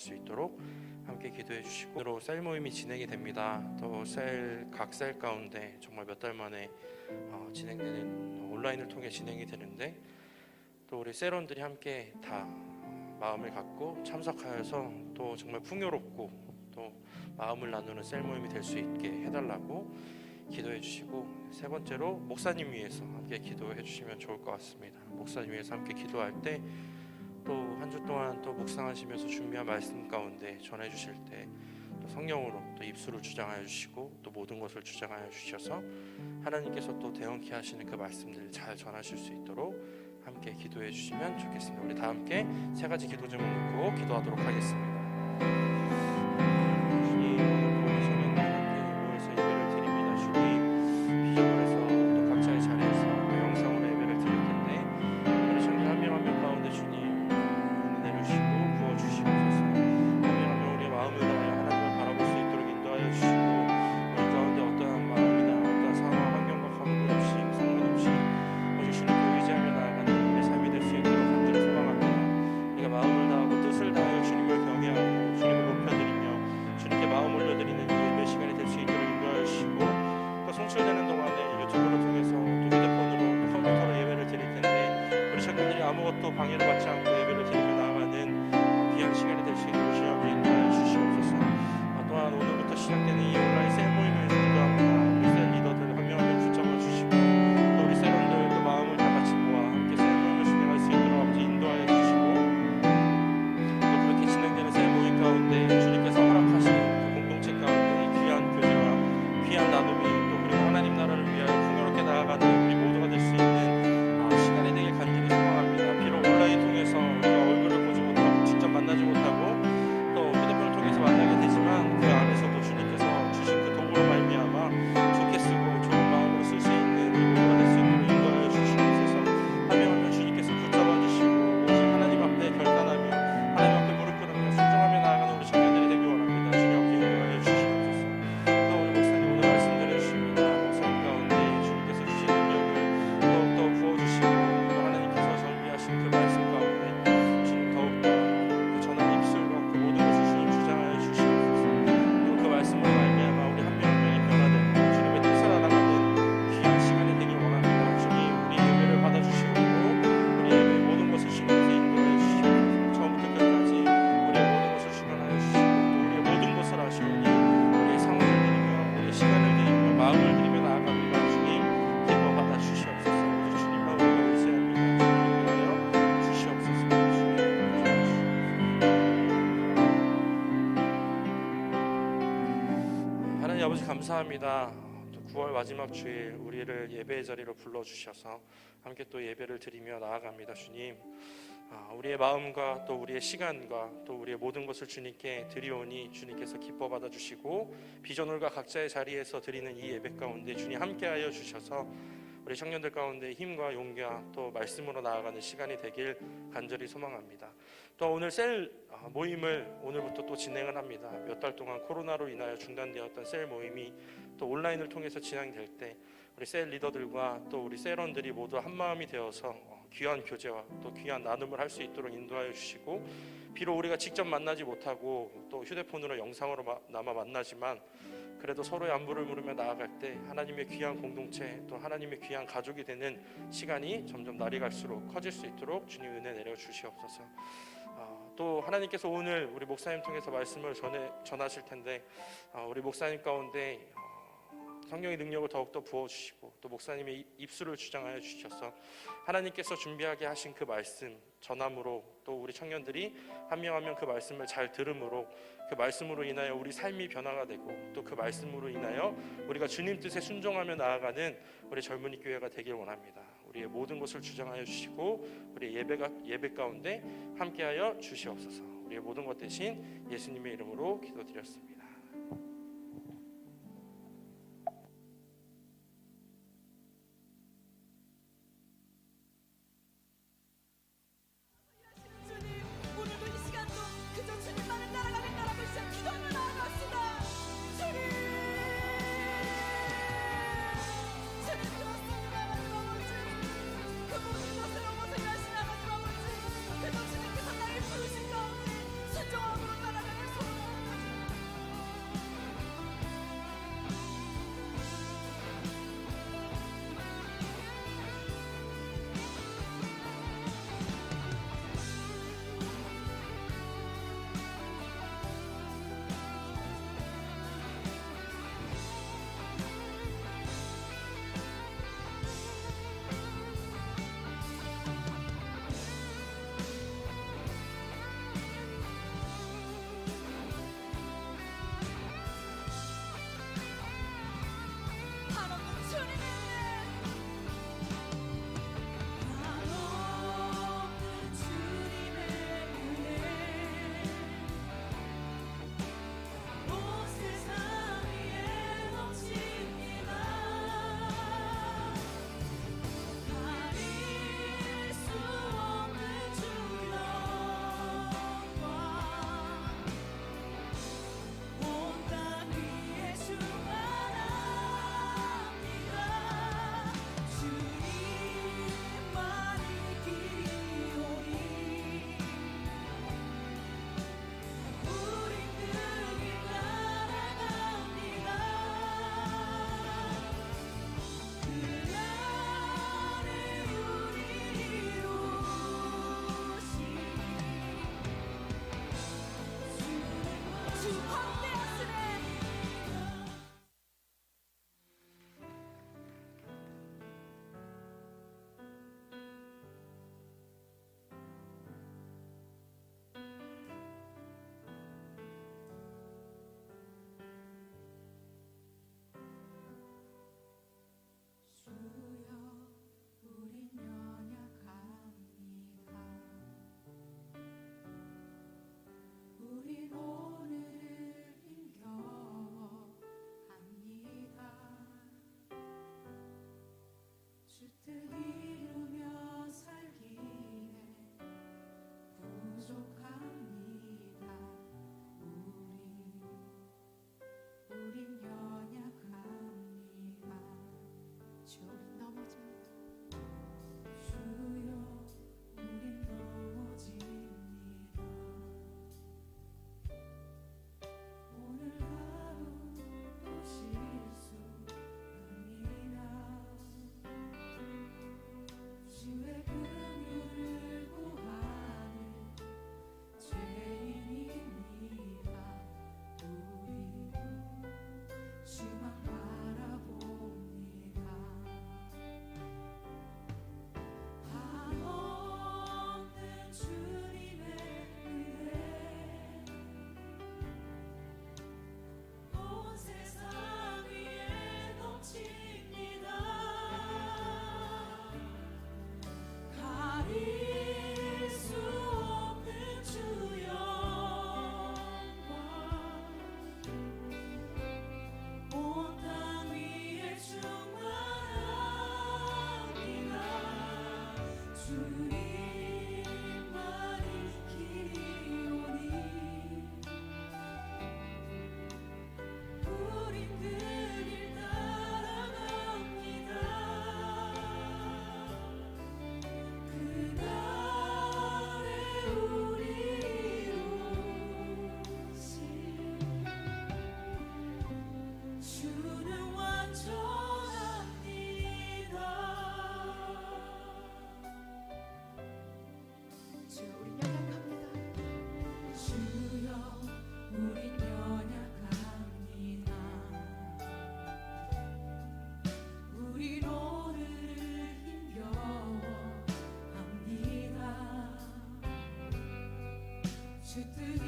수 있도록 함께 기도해 주시고, 오늘로 셀 모임이 진행이 됩니다. 또 각 셀 가운데 정말 몇 달 만에 진행되는, 온라인을 통해 진행이 되는데, 또 우리 셀원들이 함께 다 마음을 갖고 참석하여서 또 정말 풍요롭고 또 마음을 나누는 셀 모임이 될 수 있게 해달라고 기도해 주시고, 세 번째로 목사님 위해서 함께 기도해 주시면 좋을 것 같습니다. 목사님 위해서 함께 기도할 때 또 한 주 동안 또 묵상하시면서 준비한 말씀 가운데 전해 주실 때 또 성령으로 또 입술을 주장하여 주시고 또 모든 것을 주장하여 주셔서 하나님께서 또 대언케 하시는 그 말씀들을 잘 전하실 수 있도록 함께 기도해 주시면 좋겠습니다. 우리 다 함께 세 가지 기도 제목 놓고 기도하도록 하겠습니다. 주님, 오늘 우리 성령님께 모여서 예배를 드립니다. 주님, 비전을해서 또 각자의 자리에서 또 영상으로 예배를 드릴 텐데, 우리 성령 한 명 한 명 가운데 주님 은혜 내려주시고 부어주시옵소서. 한 명 한 명 우리의 마음을 다하여 하나님을 바라볼 수 있도록 인도하여 주시고, 우리 가운데 어떠한 마음이나 어떠한 상황, 환경과 관계없이 상관없이 오직 주님께 의지하며 나아가는 우리의 삶이 될 수 있도록 간절히 소망합니다. 우리가 마음을 다하고 뜻을 다하여 주님을 경외하고 주님을 높여드리며 주님께 마음 올려드리는 이 예배 시간이 될 수 있도록 인도하여 주시고, 또 송출되는 동안에 유튜브를 통해서 또 휴대폰으로 또 컴퓨터로 예배를 드릴 텐데, 우리 청년들이 아무것도 방해를 받지 않고 예배를 드리며 나아가는 귀한 시간이 될 수 있도록 주여 인도하여 주시옵소서. 또한 오늘부터 시작되는 이 온라인 셀 모임을 기도합니다. 우리 셀 리더들 한 명 한 명 붙잡아 주시고, 또 우리 셀원들 또 마음을 다 같이 모아 함께 셀 모임을 진행할 수 있도록 아버지 인도하여 주시고, 또 그렇게 진행되는 셀 모임 가운데 주님께서 허락하신 그 공동체 가운데 귀한 교제와 귀한 나눔이 또 그리고 하나님 나라를 위하여 풍요롭게 나아가는 우리 모두가 될 수 있는 시간이 되길 간절히 소망합니다. 비록 온라인 통해서 우리가 얼굴을 보지 못하고 직접 만나지 못하고 또 휴대폰을 통해서 만나게 되지만, 그 안에서도 주님께서 주신 그 도구로 말미암아 좋게 쓰고 좋은 마음으로 쓸 수 있는 우리 모두가 될 수 있도록 인도하여 주시옵소서. 한 명 한 명 주님께서 붙잡아 주시고, 오직 하나님 앞에 결단하며 하나님 앞에 무릎 꿇으며 순종하며 나아가는 우리 청년들이 되기 원합니다. 주님 앞에 인도하여 주시옵소서. 또 우리 목사님 오늘 말씀 드려주십니다. 목사님 가운데 주님께서 주신 능력을 더욱더 부어주시고, 또 하나님께서 정비하신 그 말씀 가운데 주님 더욱더 그 전한 입술과 그 모든 것을 주님 주장하여 주시옵소서. 그리고 그 말씀으로 말미암아 우리 한 명 한 명이 변화되고 주님의 뜻을 알아가는 귀한 시간이 되길 원합니다. 주님, 우리 예배를 받아주시고 우리 예배의 모든 것을 주님께서 인도해 주시옵소서. 처음부터 끝까지 우리의 모든 것을 주관하여 주시고, 또 우리의 모든 것을 아시오니 우리의 상황을 드리며 우리의 시간을 드리며 마음을 드리며 나아갑니다. 주님, 기뻐 받아 주시옵소서. 오직 주님만 우리가 의지합니다. 주님 인도하여 주시옵소서. 주님 하나님 아버지 감사합니다. 또 9월 마지막 주일 우리를 예배의 자리로 불러주셔서 함께 또 예배를 드리며 나아갑니다. 주님, 우리의 마음과 또 우리의 시간과 또 우리의 모든 것을 주님께 드리오니 주님께서 기뻐 받아주시고, 비전홀과 각자의 자리에서 드리는 이 예배 가운데 주님 함께하여 주셔서 우리 청년들 가운데 힘과 용기와 또 말씀으로 나아가는 시간이 되길 간절히 소망합니다. 또 오늘 셀 모임을 오늘부터 또 진행을 합니다. 몇 달 동안 코로나로 인하여 중단되었던 셀 모임이 또 온라인을 통해서 진행될 때 우리 셀 리더들과 또 우리 셀원들이 모두 한마음이 되어서 귀한 교제와 또 귀한 나눔을 할 수 있도록 인도하여 주시고, 비록 우리가 직접 만나지 못하고 또 휴대폰으로 영상으로 나마 만나지만 그래도 서로의 안부를 물으며 나아갈 때 하나님의 귀한 공동체 또 하나님의 귀한 가족이 되는 시간이 점점 날이 갈수록 커질 수 있도록 주님 은혜 내려 주시옵소서. 또 하나님께서 오늘 우리 목사님 통해서 말씀을 전하실 텐데, 우리 목사님 가운데 성령의 능력을 더욱더 부어주시고 또 목사님의 입술을 주장하여 주셔서 하나님께서 준비하게 하신 그 말씀 전함으로, 또 우리 청년들이 한 명 한 명 그 말씀을 잘 들음으로 그 말씀으로 인하여 우리 삶이 변화가 되고, 또 그 말씀으로 인하여 우리가 주님 뜻에 순종하며 나아가는 우리 젊은이 교회가 되길 원합니다. 우리의 모든 것을 주장하여 주시고 우리 예배 가운데 함께하여 주시옵소서. 우리의 모든 것 대신 예수님의 이름으로 기도드렸습니다. 그저 주님께서 나를 부르신 가운데 순종함으로 따라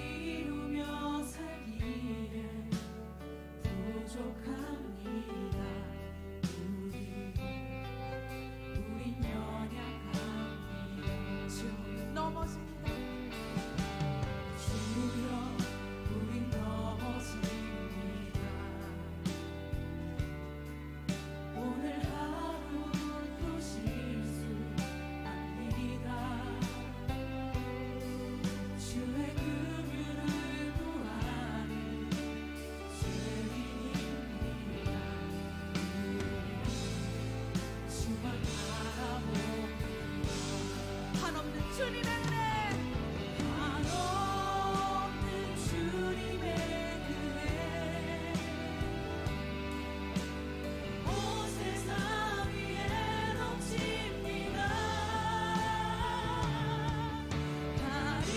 이루며 살기에 부족합니다. 우린 연약합니다. 주 넘어집니다. 주여 우린 넘어집니다. 오늘 하루도 실수합니다. 주의 긍휼을 구하는 죄인입니다. 주만 바라봅니다. 한없는 주님의 은혜, 한없는 주님의 은혜, 온 세상 위에 넘칩니다. 가릴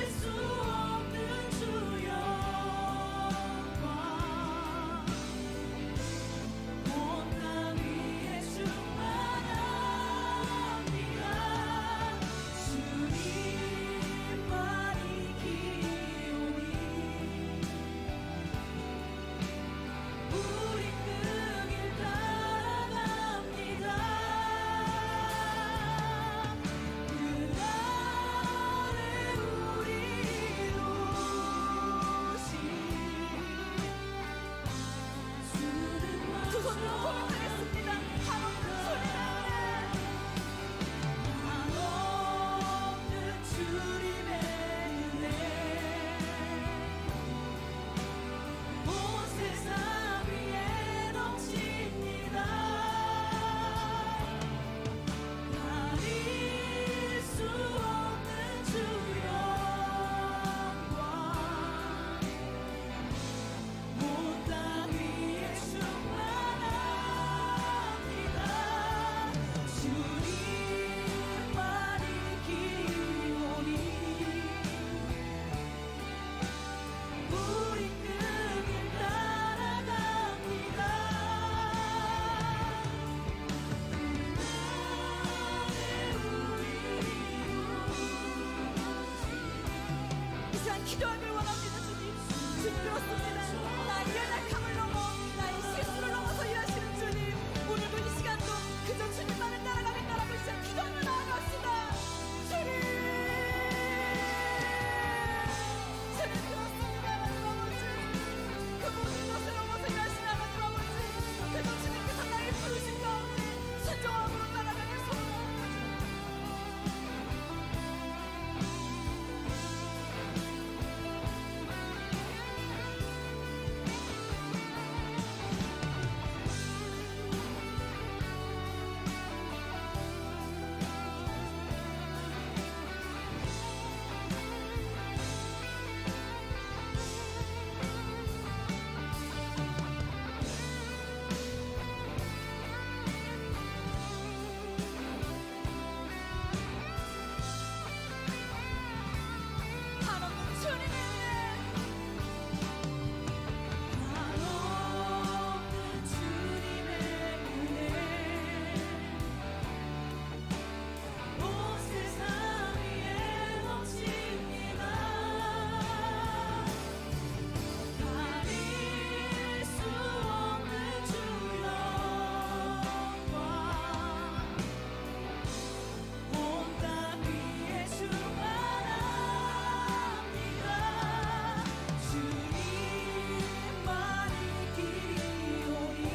수 없는 주 영광, 온 땅 위에 충만합니다. 주님만이 기오니 우리 그 길 따라갑니다. 그날에 우리 이루신 두 손으로 고백하겠습니다. 한없는 주님의 은혜, 온 세상 위에 넘칩니다. 가릴 수 없는 주 영광, 온 땅 위에 충만합니다. 주님만이 기오니 우리 그 길 따라갑니다. 이 시간 기도하길 원합니다. 주님, 주님 그렇습니다. 나의 연약함을 넘어 나의 실수를 넘어서 일하시는 주님, 오늘도 이 시간도 그저 주님만을 따라가겠다라고 이 시간 기도하며 나아갑시다. 주님 그렇습니다. 하나님 아버지, 그 모든 것을 넘어서 일하시는 하나님 아버지, 그저 주님께서 나를 부르신 가운데 순종함으로 따라가길 소원합니다. 한없는 주님의 은혜, 한없는 주님의 은혜, 온 세상 위에 넘칩니다. 가릴 수 없는 주 영광, 온 땅 위에 충만합니다. 주님만이 기오니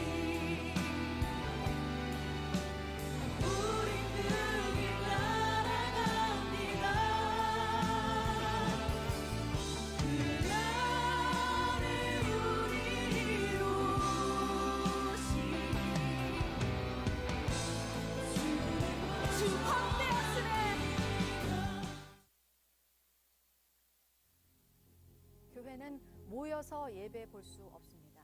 우리 그 길 따라갑니다. 그날에 우리 이루신 주 광대하시네. 교회는 모여서 예배 볼 수 없습니다.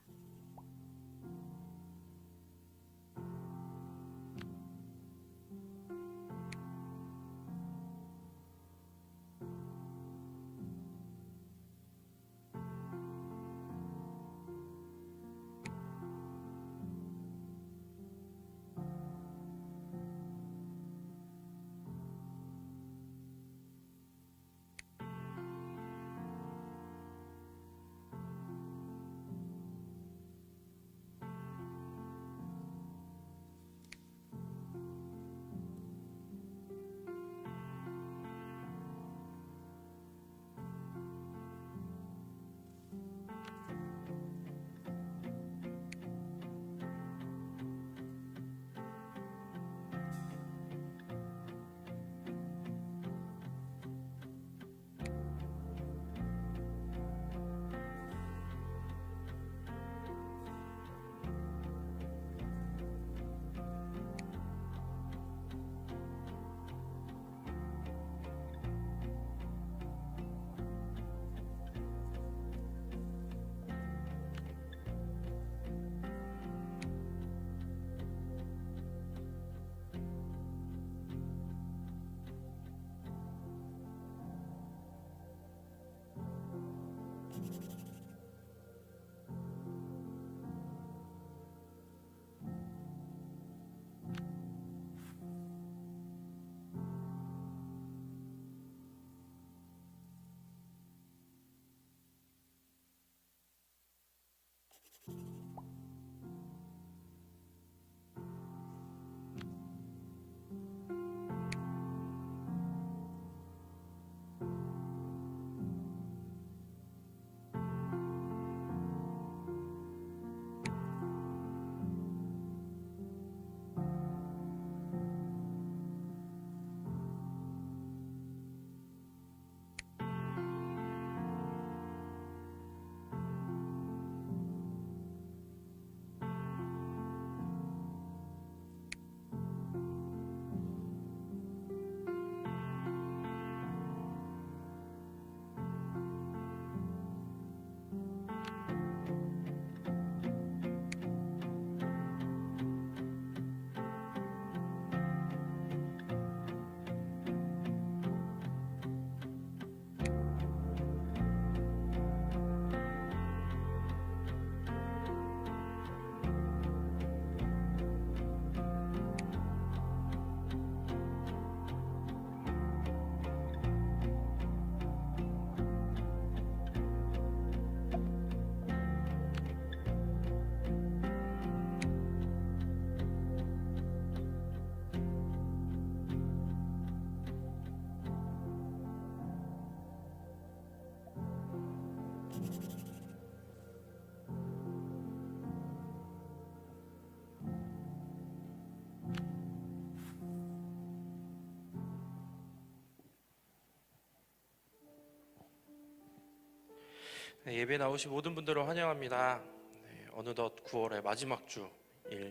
네, 예배 나오신 모든 분들을 환영합니다. 네, 어느덧 9월의 마지막 주일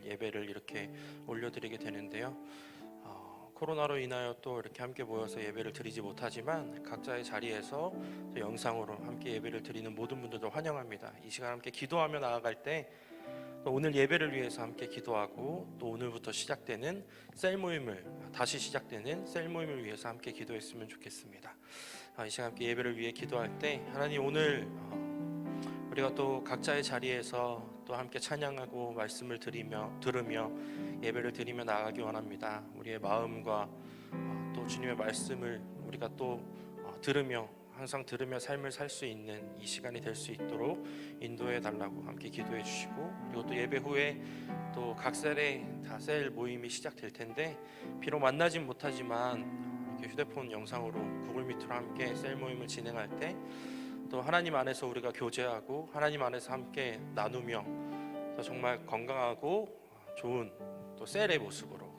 예배를 이렇게 올려드리게 되는데요. 코로나로 인하여 또 이렇게 함께 모여서 예배를 드리지 못하지만 각자의 자리에서 또 영상으로 함께 예배를 드리는 모든 분들도 환영합니다. 이 시간 함께 기도하며 나아갈 때 또 오늘 예배를 위해서 함께 기도하고 또 오늘부터 시작되는 셀 모임을 다시 시작되는 셀 모임을 위해서 함께 기도했으면 좋겠습니다. 이 시간 함께 예배를 위해 기도할 때 하나님 오늘 우리가 또 각자의 자리에서 또 함께 찬양하고 말씀을 들으며 예배를 드리며 나아가기 원합니다. 우리의 마음과 또 주님의 말씀을 우리가 또 항상 들으며 삶을 살 수 있는 이 시간이 될 수 있도록 인도해 달라고 함께 기도해 주시고, 그리고 또 예배 후에 또 각 셀에 다 셀 모임이 시작될 텐데 비록 만나진 못하지만 이렇게 휴대폰 영상으로 구글 미트로 함께 셀 모임을 진행할 때 또 하나님 안에서 우리가 교제하고 하나님 안에서 함께 나누며 또 정말 건강하고 좋은 또 셀의 모습으로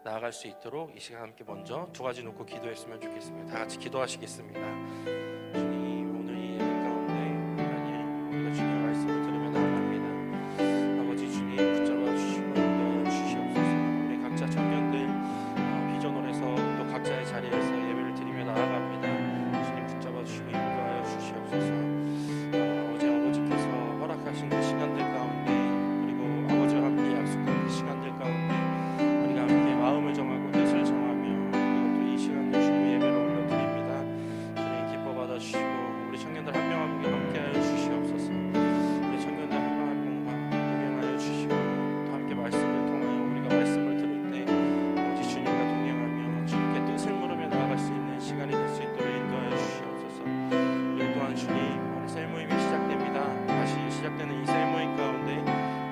나아갈 수 있도록 이 시간 함께 먼저 두 가지 놓고 기도했으면 좋겠습니다. 다 같이 기도하시겠습니다. 주님, 오늘 이 예배 가운데 하나님 우리가 주님의 말씀을 들으며 나아갑니다. 아버지 주님 붙잡아 주시고 인도하여 주시옵소서. 우리 각자 청년들 비전홀에서 또 각자의 자리에서 예배를 드리며 나아갑니다. 주님 붙잡아 주시고 인도하여 주시옵소서. 아버지께서 허락하신 그 시간들 가운데, 그리고 아버지와 함께 약속한 그 시간들 가운데 우리가 함께 마음을 정하고 뜻을 정하며 그리고 또 이 시간에 주님의 예배를 올려드립니다. 주님 기뻐 받아주시고 우리 청년들 한 명 한 명 함께하여 주시옵소서. 우리 청년들 한 명 한 명과 동행하여 주시고 또 함께 말씀을 통하여 우리가 말씀을 들을 때 아버지 주님과 동행하며 주님께 뜻을 물으며 나아갈 수 있는 시간이 될 수 있도록 인도하여 주시옵소서. 그리고 또한 주님, 오늘 셀 모임이 시작됩니다. 다시 시작되는 이 셀 모임 가운데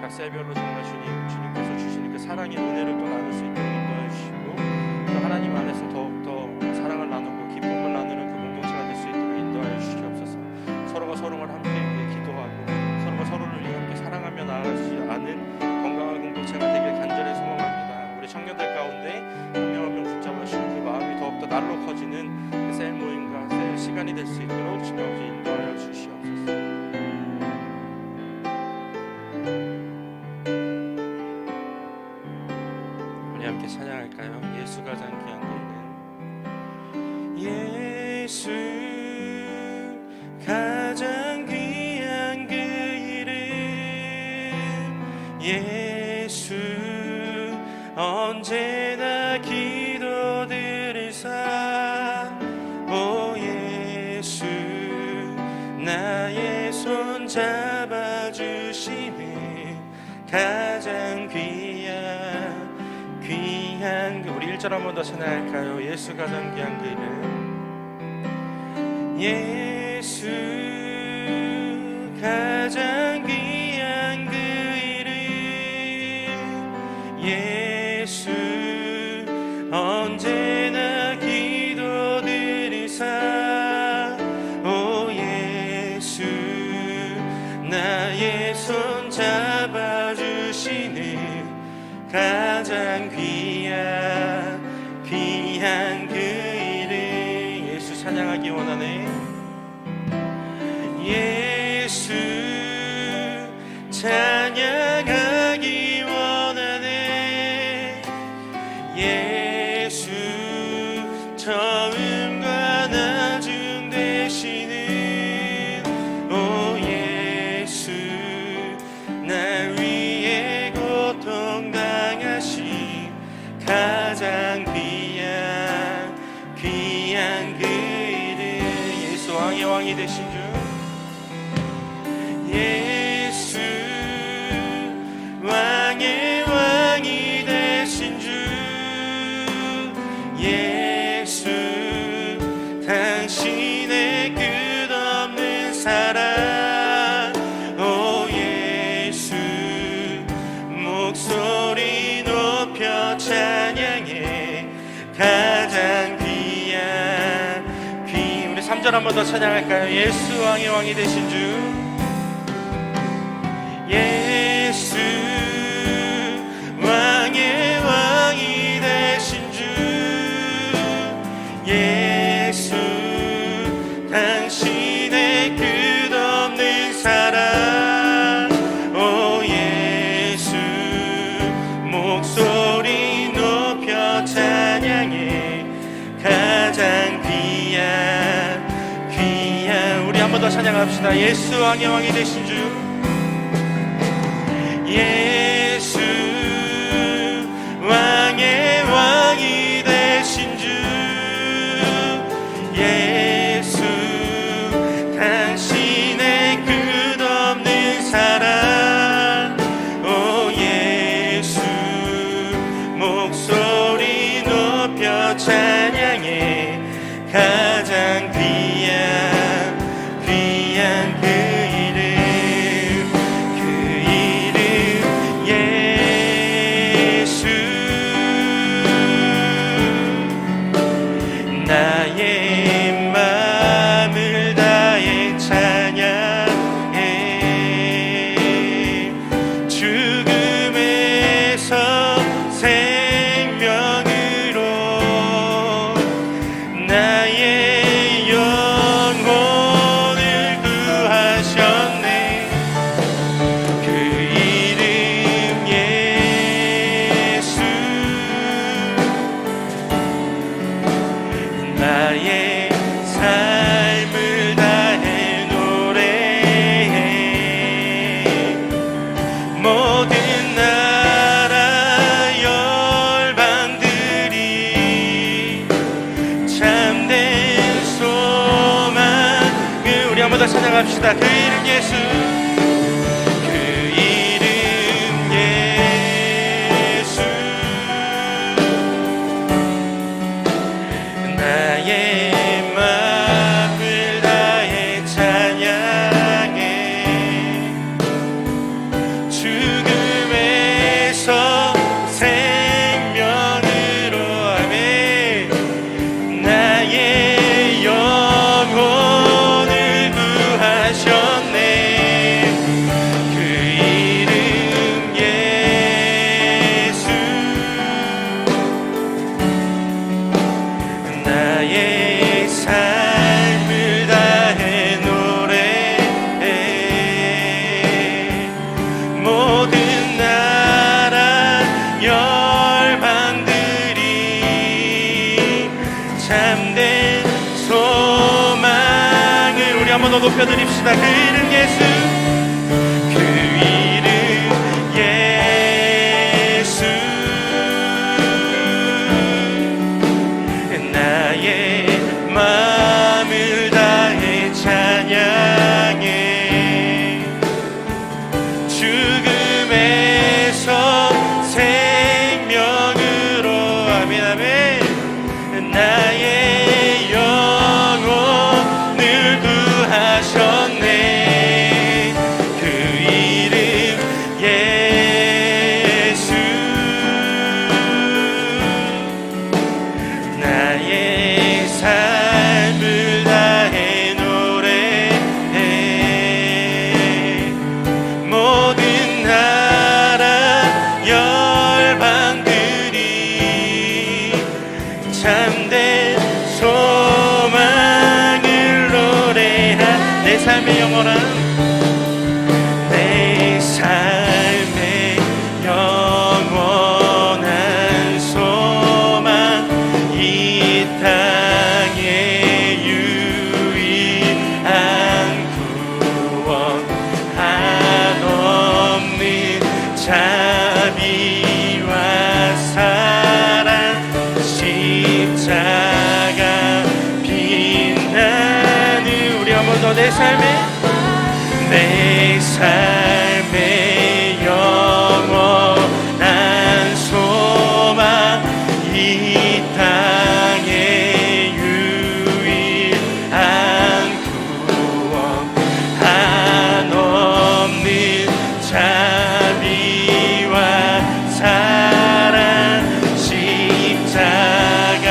각 셀별로 정말 주님께서 주시는 그 사랑의 은혜를 또 나눌 수 있도록 인도해 주시고 또 하나님 안에서 더욱더 사랑을 나누고 기쁨을 나누는 그 공동체가 될 수 있도록 인도하여 주시옵소서. 서로가 서로를 함께 위해 기도하고 서로가 서로를 위해 함께 사랑하며 나아갈 수 있는 건강한 공동체가 되길 간절히 소망합니다. 우리 청년들 가운데 한 명 한 명 붙잡아 주시는 그 마음이 더욱더 날로 커지는 그 셀 모임과 셀 시간이 될 수 있도록 주님 아버지 인도하여 주시옵소서. 함께 찬양할까요? 예수 가장 귀한 그 이름, 예수 가장 귀한 그 이름, 예수 언제나 기도드리사. 오 예수 나의 손 잡아주시는 가장 귀한 우리 1절 한 번 더 찬양할까요? 예수 가장 귀한 그 이름, 예수 가장 귀한 그 이름, 예수 언제나 기도드리사. 오 예수 나의 손 잡아주시는 가장 귀한 그 이름. 예수 찬양하기 원하네. 예수 찬양하기 원하네. 예수 처음과 나중 되시는 오 예수 날 위해 고통 당하신 가장 귀한 그 이름. 예수 왕의 왕이 되신 주, 예수 왕의 왕이 되신 주, 예수 당신의 끝없는 사랑. 오 예수 목소리 높여 찬양해 가장 우리 3절 한 번 더 찬양할까요? 예수 왕의 왕이 되신 주, 예수 왕의 왕이 되신 주, 예수 당신의 번 더 찬양합시다. 예수 왕의 왕이 되신 주, 예수 왕의 왕이 되신 주, 예수 당신의 끝없는 사랑, 오 예수 목소리 높여 찬양해. 가장 귀한 그 이름 예수. 나의 마음을 다해 찬양해. 죽음에서 생명으로 나의 영혼을 구하셨네. 그 이름 예수. 나의 삶을 다해 노래해. 모든 나라 열방들이 참된 소망을 우리 한번 더 찬양합시다. 그 이름 예수, 그 이름 예수. 나의 마음을 다해 찬양해. 죽음에서 생명으로 아멘. 나의 영혼을 구하셨네. 그 이름 예수. 나의 삶을 다해 노래해. 모든 나라 열방들이 참된 소망을 우리 한번 더 높여드립시다. 그 이름 예수, 그 이름 예수. 나의 마음을 다해 찬양해. 죽음에서 생명으로 아멘 아멘. 나의 영혼을 구하셨네. 그 이름 예수. 나의 삶을 다해 노래해. 모든 나라 열방들이 참된 소망을 노래한 내 삶의 영원한, 내 삶의 영원한 소망, 이 땅의 유일한 구원, 한없는 자비와 사랑, 십자가 빛나는 우리 한 번 더 내 삶의 영원한 소망, 이 땅의 유일한 구원, 한없는 자비와 사랑, 십자가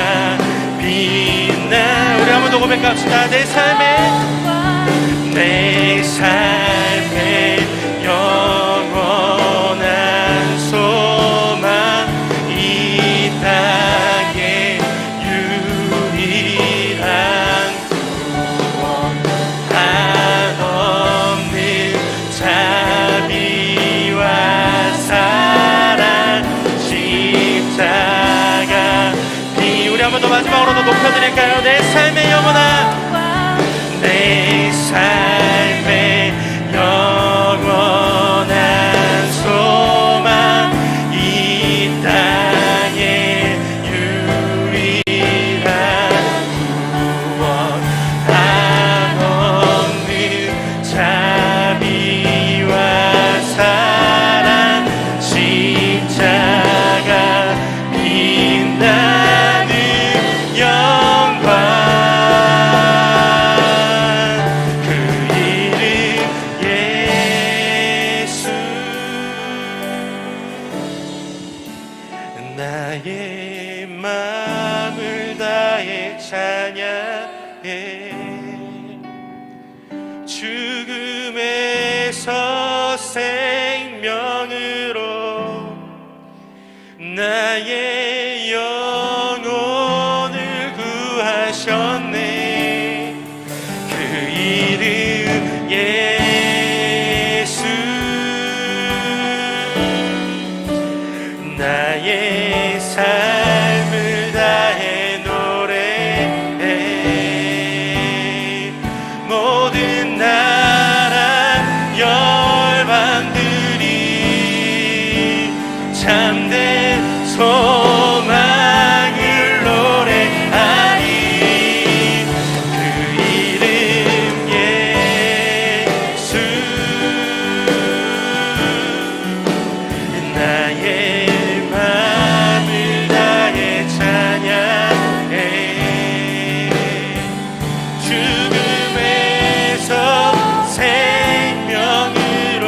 빛나. 우리 한번 더 고백합시다. 내 삶의 영원한 소망, 이 땅의 유일한 구원, 한없는 자비와 사랑, 십자가 빛. 우리 한번 더 마지막으로 더 높여드릴까요? 내 삶의 영원한, 내 삶 죽음에서 생명으로 나의 영혼을 구하셨네. 그 이름 예수. 나의 삶을 다해 노래해. 모든 나라 열방들이 참된 소망을 노래하리. 그 이름 예수. 나의 마음을 다해 찬양해. 죽음에서 생명으로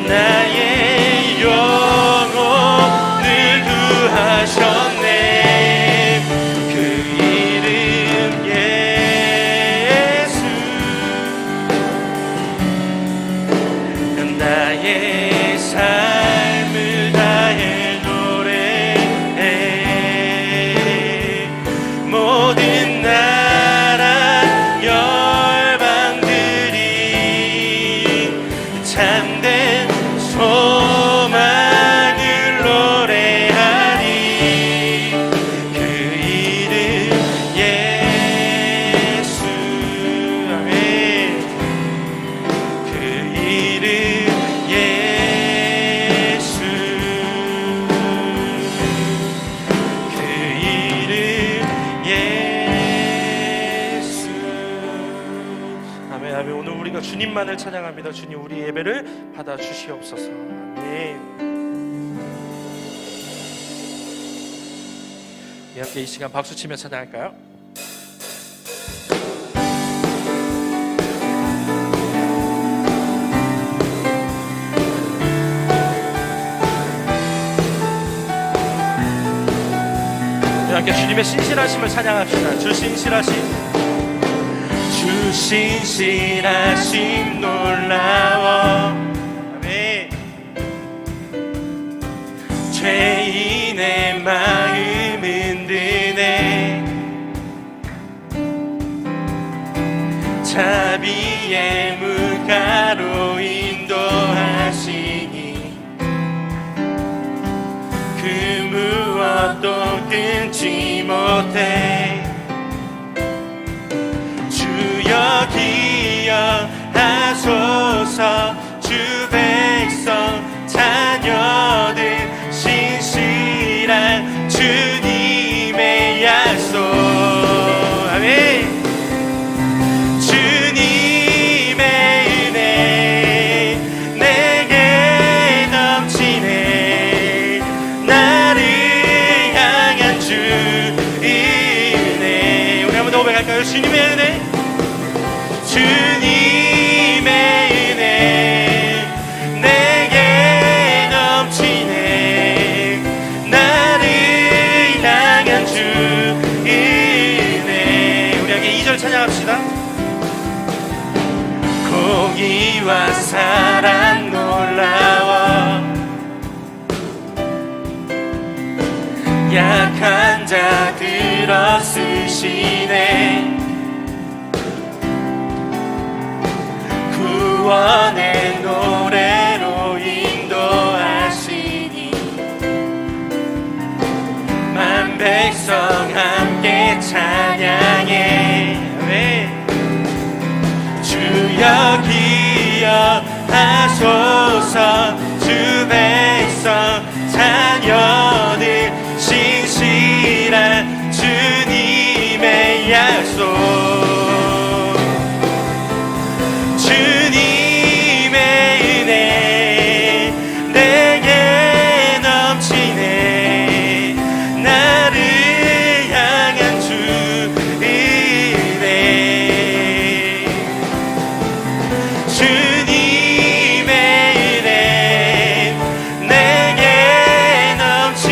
나의 영혼을 구하셨네. 그 이름 예수. 나의 삶을 다해 노래해. 모든 나라 열방들이 참된 소망을 노래하리. 그 이름 예수. 아멘. 그 이름 예수. 그 이름 예수. 아멘. 아멘. 오늘 우리가 주님만을 찬양합니다. 주님, 우리 예배를 받아 주시옵소서. 아멘. 우리 함께 이 시간 박수 치며 찬양할까요? 우리 함께 주님의 신실하심을 찬양합시다. 주 신실하심. 주 신실하심 놀라워. 아멘. 죄인의 마음 흔드네. 자비의 물가로 인도하시니 그 무엇도 끊지 못해. 주여 기억하소서. 주 백성 자녀들 신실한 주님의 약속. 아멘. 주님의 은혜 내게 넘치네. 나를 향한 주 은혜. 우리 한번 더 고백할까요? 주님의 은혜. 주님의 은혜 내게 넘치네. 나를 향한 주 은혜. 우리 함께 2절 찬양합시다. 공의와 사랑 놀라워. 약한 자 들어 쓰시네. 구원의 노래로 인도하시니 만 백성 함께 찬양해. 주여 기억하소서. 주 백성 자녀들 신실한 주님의 약속. 주님의 은혜 내게 넘치네. 나를 향한 주 은혜. 주님의 은혜 내게 넘치네.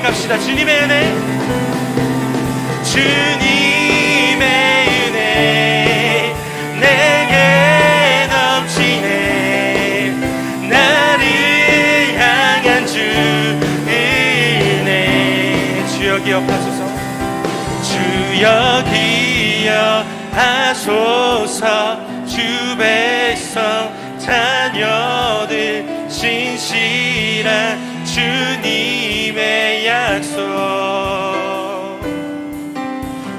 고백합시다. 주님의 은혜, 주님의 은혜 내게 넘치네. 나를 향한 주 은혜. 주여 기억하소서, 주여 기억하소서. 주 백성 자녀들 신실한 주님의 약속.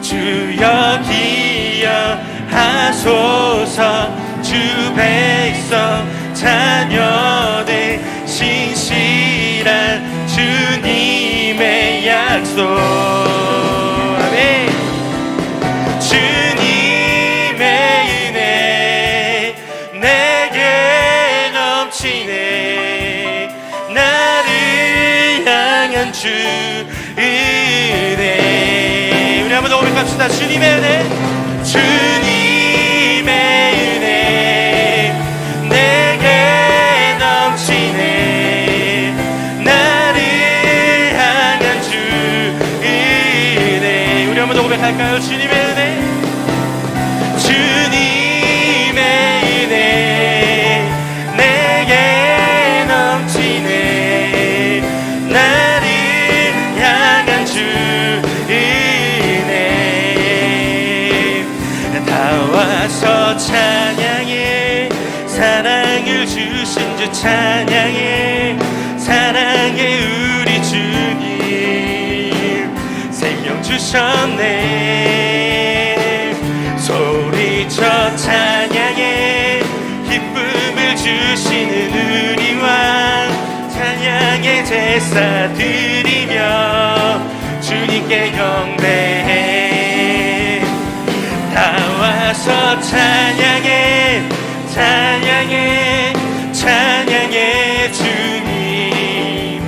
주여 기억하소서. 주 백성 자녀들 신실한 주님의 약속. 아멘. 주님의 은혜 내게 넘치네. 나를 향한 주 은혜. 우리 한번 더 고백합시다. 주님의 은혜, 주님의 은혜 내게 넘치네. 나를 향한 주 은혜. 우리 한번 더 고백할까요? 주님의 은혜, 주님의 은혜 내게 넘치네. 나를 향한 주 은혜. 다 와서 찬양해. 사랑을 주신 주 찬양해. 사랑해 우리 주님. 생명 주셨네. 소리쳐 찬양해. 기쁨을 주시는 우리 왕. 찬양의 제사 드리며 주님께 경배해. 다 와서 찬양해. 찬양해. 찬양해 주님.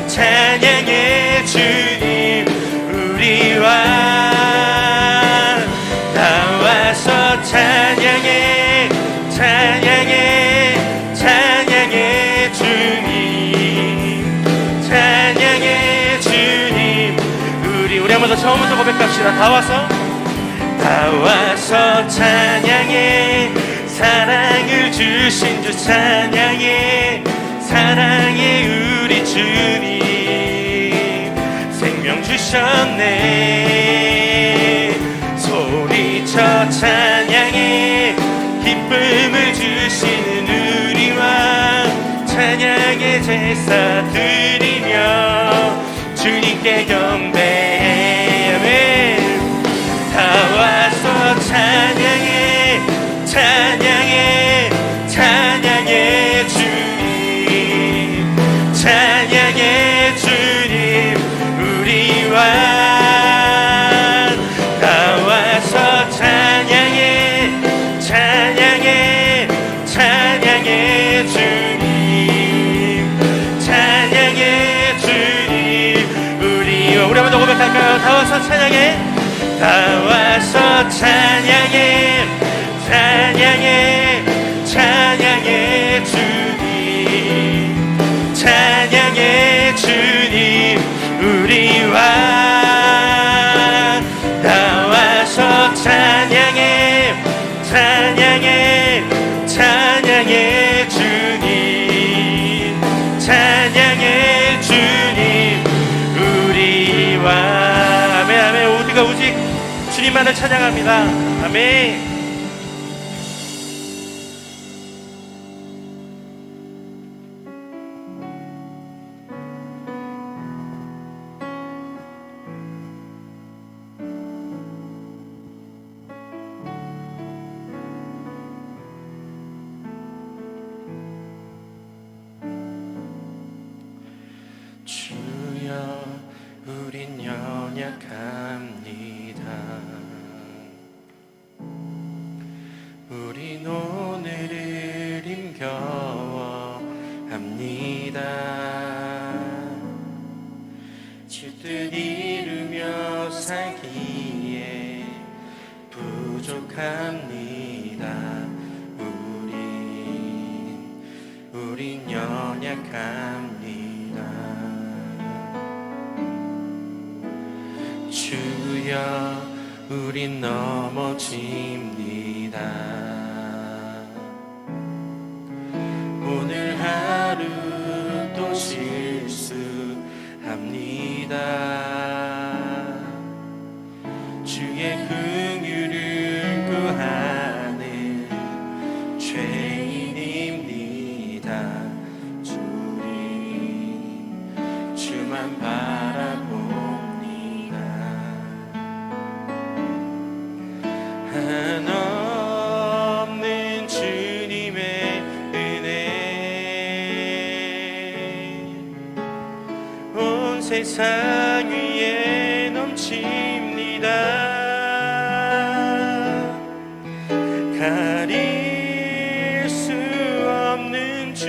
찬양해 주님 우리 왕. 다 와서 찬양해. 찬양해. 찬양해 주님. 찬양해 주님 우리 한번 더 처음부터 고백합시다. 다 와서 찬양해. 사랑을 주신 주 찬양해. 사랑해 우리 주님. 생명 주셨네. 소리쳐 찬양해. 기쁨을 주시는 우리 왕. 찬양의 제사 드리며 주님께 경배해. 아멘. 다 와서 찬양해. 찬양해. 찬양해 주님. 찬양해 주님 우리 왕. 다 와서 찬양해. 찬양해. 찬양해 주님. 찬양해 주님 우리 한번 더 고백할까요? 다 와서 찬양해. 다 와서 찬양해. 찬양해. 찬양해 주님. 찬양해 주님 우리 왕. 다 와서 찬양해. 찬양해. 찬양해 주님. 찬양해 주님 우리 왕. 아멘. 아멘. 우리가 오직 주님만을 찬양합니다. 아멘. 주여 우린 연약합니다. 우린 오늘을 힘겨워합니다. 주뜻 이루며 살기에 부족합니다. 우린 연약합니다. 주여 우린 넘어집니다. 오늘 하루 또 실수합니다. 주의 긍휼을 구하는 죄인입니다. 주만 바라봅니다. 한없는 주님의 은혜 온 세상 위에 넘칩니다. 가릴 수 없는 주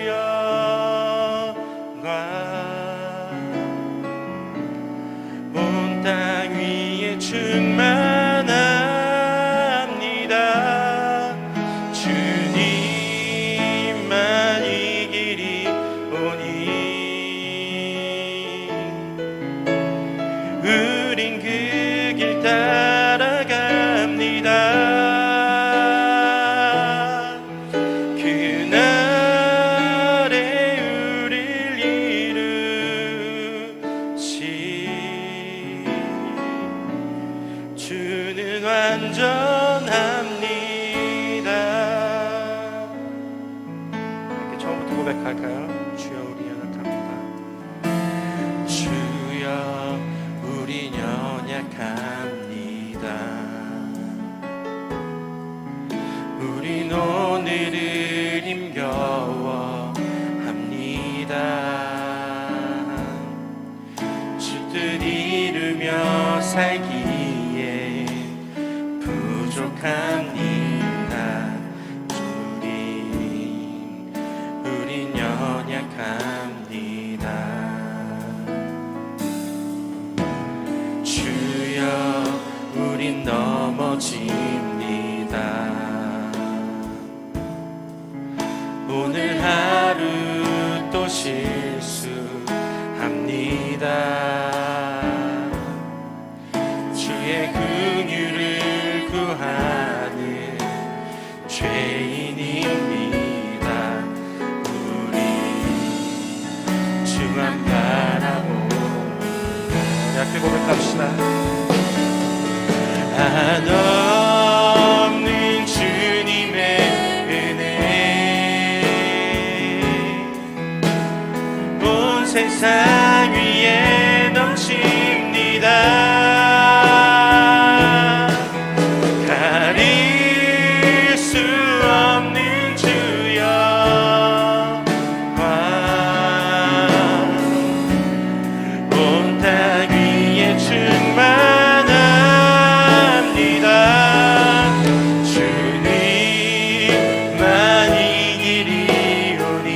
영광 온 땅 위에 충만합니다. 주님만 이 길이 오니 우린 그 길 따라갑니다. 그날에 우릴 이루시 주는 완전합니다. 이렇게 처음부터 고백할까요? 주여 우리 연약합니다. 주여 우린 연약합니다. 우린 오늘을 힘겨워합니다. 주 뜻 이루며 살기에 부족합니다. 우린 연약합니다. 주여 우린 넘어집니다. 오늘 하루 또 실수합니다. 주의 긍휼을 구하는 죄인입니다. 우리 주만 바라봅니다. 약게 고백합시다. 한없는 주님의 은혜 온 세상 위에 넘칩니다. 가릴 수 없는 주 영광 온 땅 위에 충만합니다. 주님만 이 길이 오니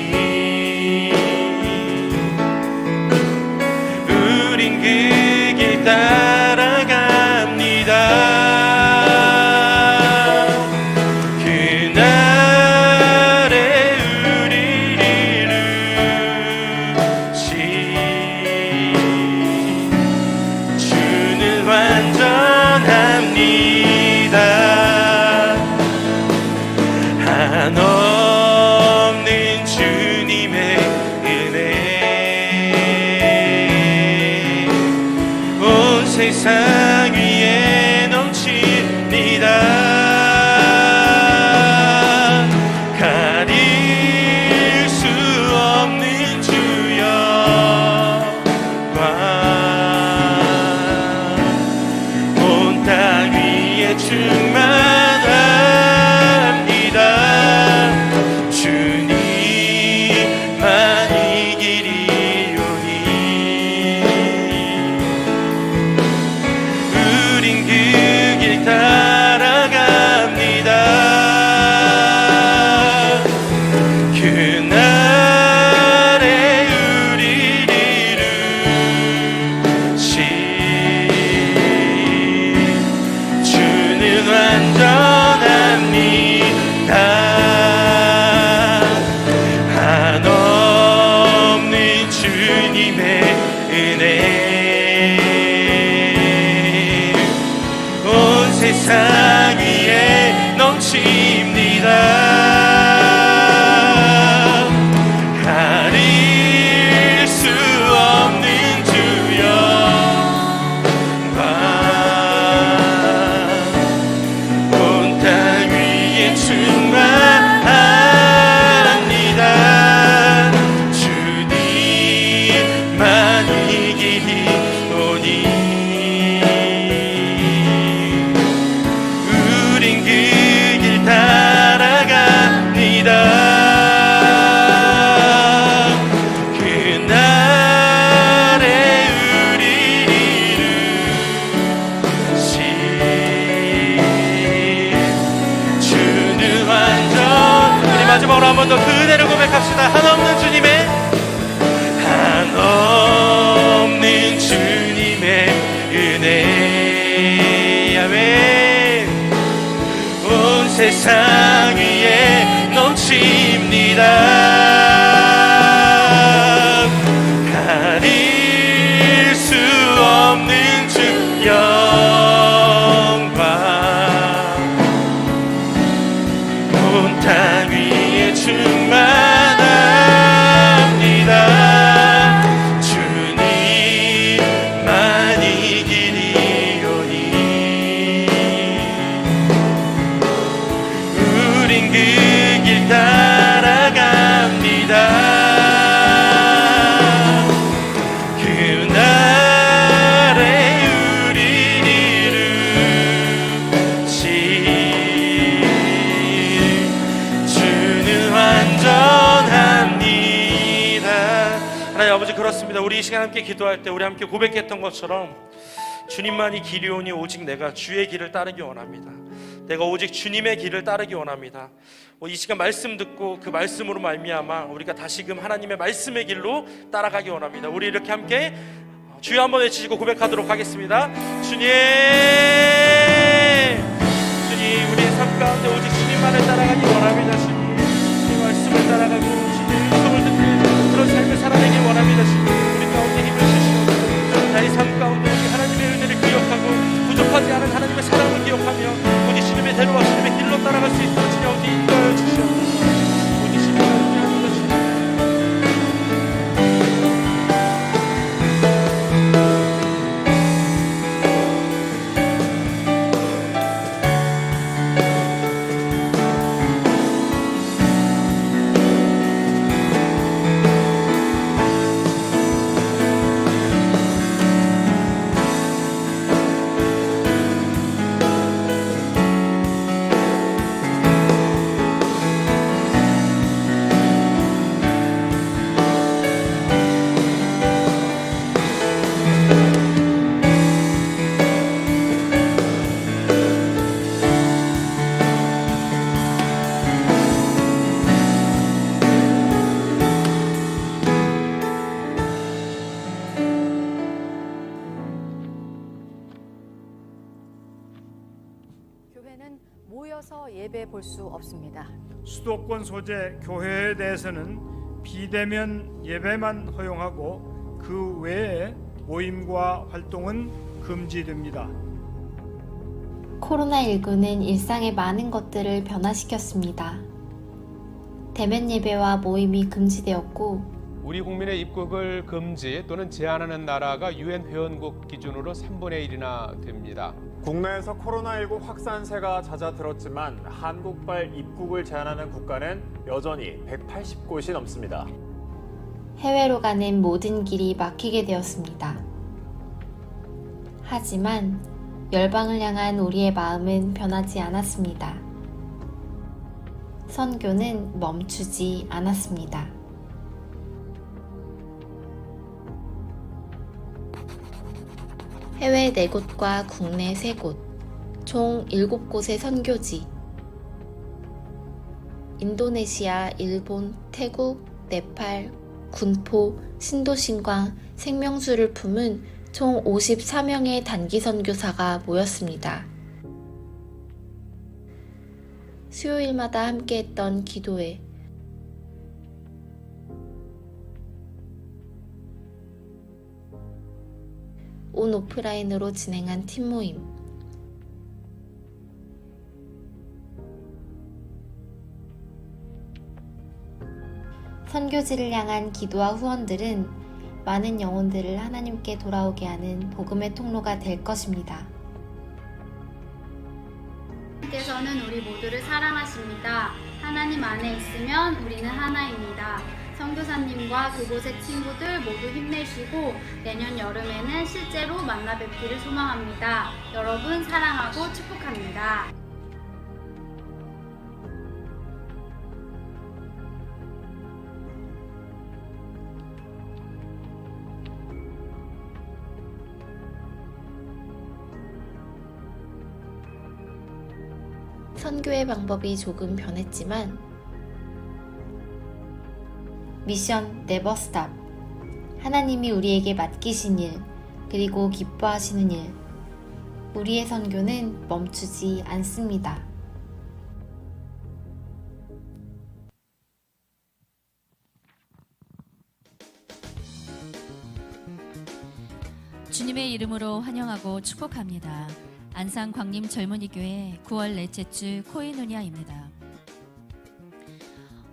우린 그 길 따라갑니다. 그날에 우릴 이루시 주는 완전합니다. 한없는 주님의 은혜 온 세상 위에 넘칩니다. 가릴 수 없는 주 영광 온 땅 위에 충만합니다. 주님만 이 길이 오니 우린 세상 위에 넘칩니다. 가릴 수 없는 주여 온 땅 위에 충만합니다. 주님만 이기리오니 우린 그 길 따라갑니다. 그날에 우리 이루시 주는 완전. 우리 마지막으로 한 번 더 그대로 고백합시다. 한없는 주님의 한없는 주님의 은혜. 아멘. 온 세상 위에 넘칩니다. 가릴 수 없는 주 영광 온 땅 위에 충만합니다. 주님만 이기리오니 우린 그 길 따라갑니다. 그날에 우리 이루시 주는 완전합니다. 하나님 아버지, 그렇습니다. 우리 이 시간 함께 기도할 때 우리 함께 고백했던 것처럼 주님만이 길이오니 오직 내가 주의 길을 따르기 원합니다. 내가 오직 주님의 길을 따르기 원합니다. 이 시간 말씀 듣고 그 말씀으로 말미암아 우리가 다시금 하나님의 말씀의 길로 따라가기 원합니다. 우리 이렇게 함께 주여 한번 외치시고 고백하도록 하겠습니다. 주님, 주님, 우리의 삶 가운데 오직 주님만을 따라가기 원합니다. 주님, 주님 말씀을 따라가고 주님의 음성을 듣는 그런 삶을 살아내기 원합니다. 주님, 우리 가운데 힘을 주시옵소서. 나의 삶 가운데 우리 하나님의 은혜를 기억하고 부족하지 않은 하나님의 사랑을 기억하며 오직 주님의 대로와 주님의 길로 따라갈 수 있도록 주님 아버지 인도하여 주시옵소서. 오직 주님의 은혜를 주시옵소서. 교회는 모여서 예배 볼 수 없습니다. 수도권 소재 교회에 대해서는 비대면 예배만 허용하고 그 외에 모임과 활동은 금지됩니다. 코로나19는 일상의 많은 것들을 변화시켰습니다. 대면 예배와 모임이 금지되었고 우리 국민의 입국을 금지 또는 제한하는 나라가 유엔 회원국 기준으로 3분의 1이나 됩니다. 국내에서 코로나19 확산세가 잦아들었지만 한국발 입국을 제한하는 국가는 여전히 180곳이 넘습니다. 해외로 가는 모든 길이 막히게 되었습니다. 하지만 열방을 향한 우리의 마음은 변하지 않았습니다. 선교는 멈추지 않았습니다. 해외 4곳과 국내 3곳, 총 7곳의 선교지, 인도네시아, 일본, 태국, 네팔, 군포, 신도신광, 생명수를 품은 총 54명의 단기 선교사가 모였습니다. 수요일마다 함께했던 기도회, 온 오프라인으로 진행한 팀 모임, 선교지를 향한 기도와 후원들은 많은 영혼들을 하나님께 돌아오게 하는 복음의 통로가 될 것입니다. 하나님께서는 우리 모두를 사랑하십니다. 하나님 안에 있으면 우리는 하나입니다. 선교사님과 그곳의 친구들 모두 힘내시고 내년 여름에는 실제로 만나 뵙기를 소망합니다. 여러분 사랑하고 축복합니다. 선교의 방법이 조금 변했지만 미션 네버 스탑. 하나님이 우리에게 맡기신 일, 그리고 기뻐하시는 일. 우리의 선교는 멈추지 않습니다. 주님의 이름으로 환영하고 축복합니다. 안산 광림 젊은이교회 9월 넷째 주 코이누니아입니다.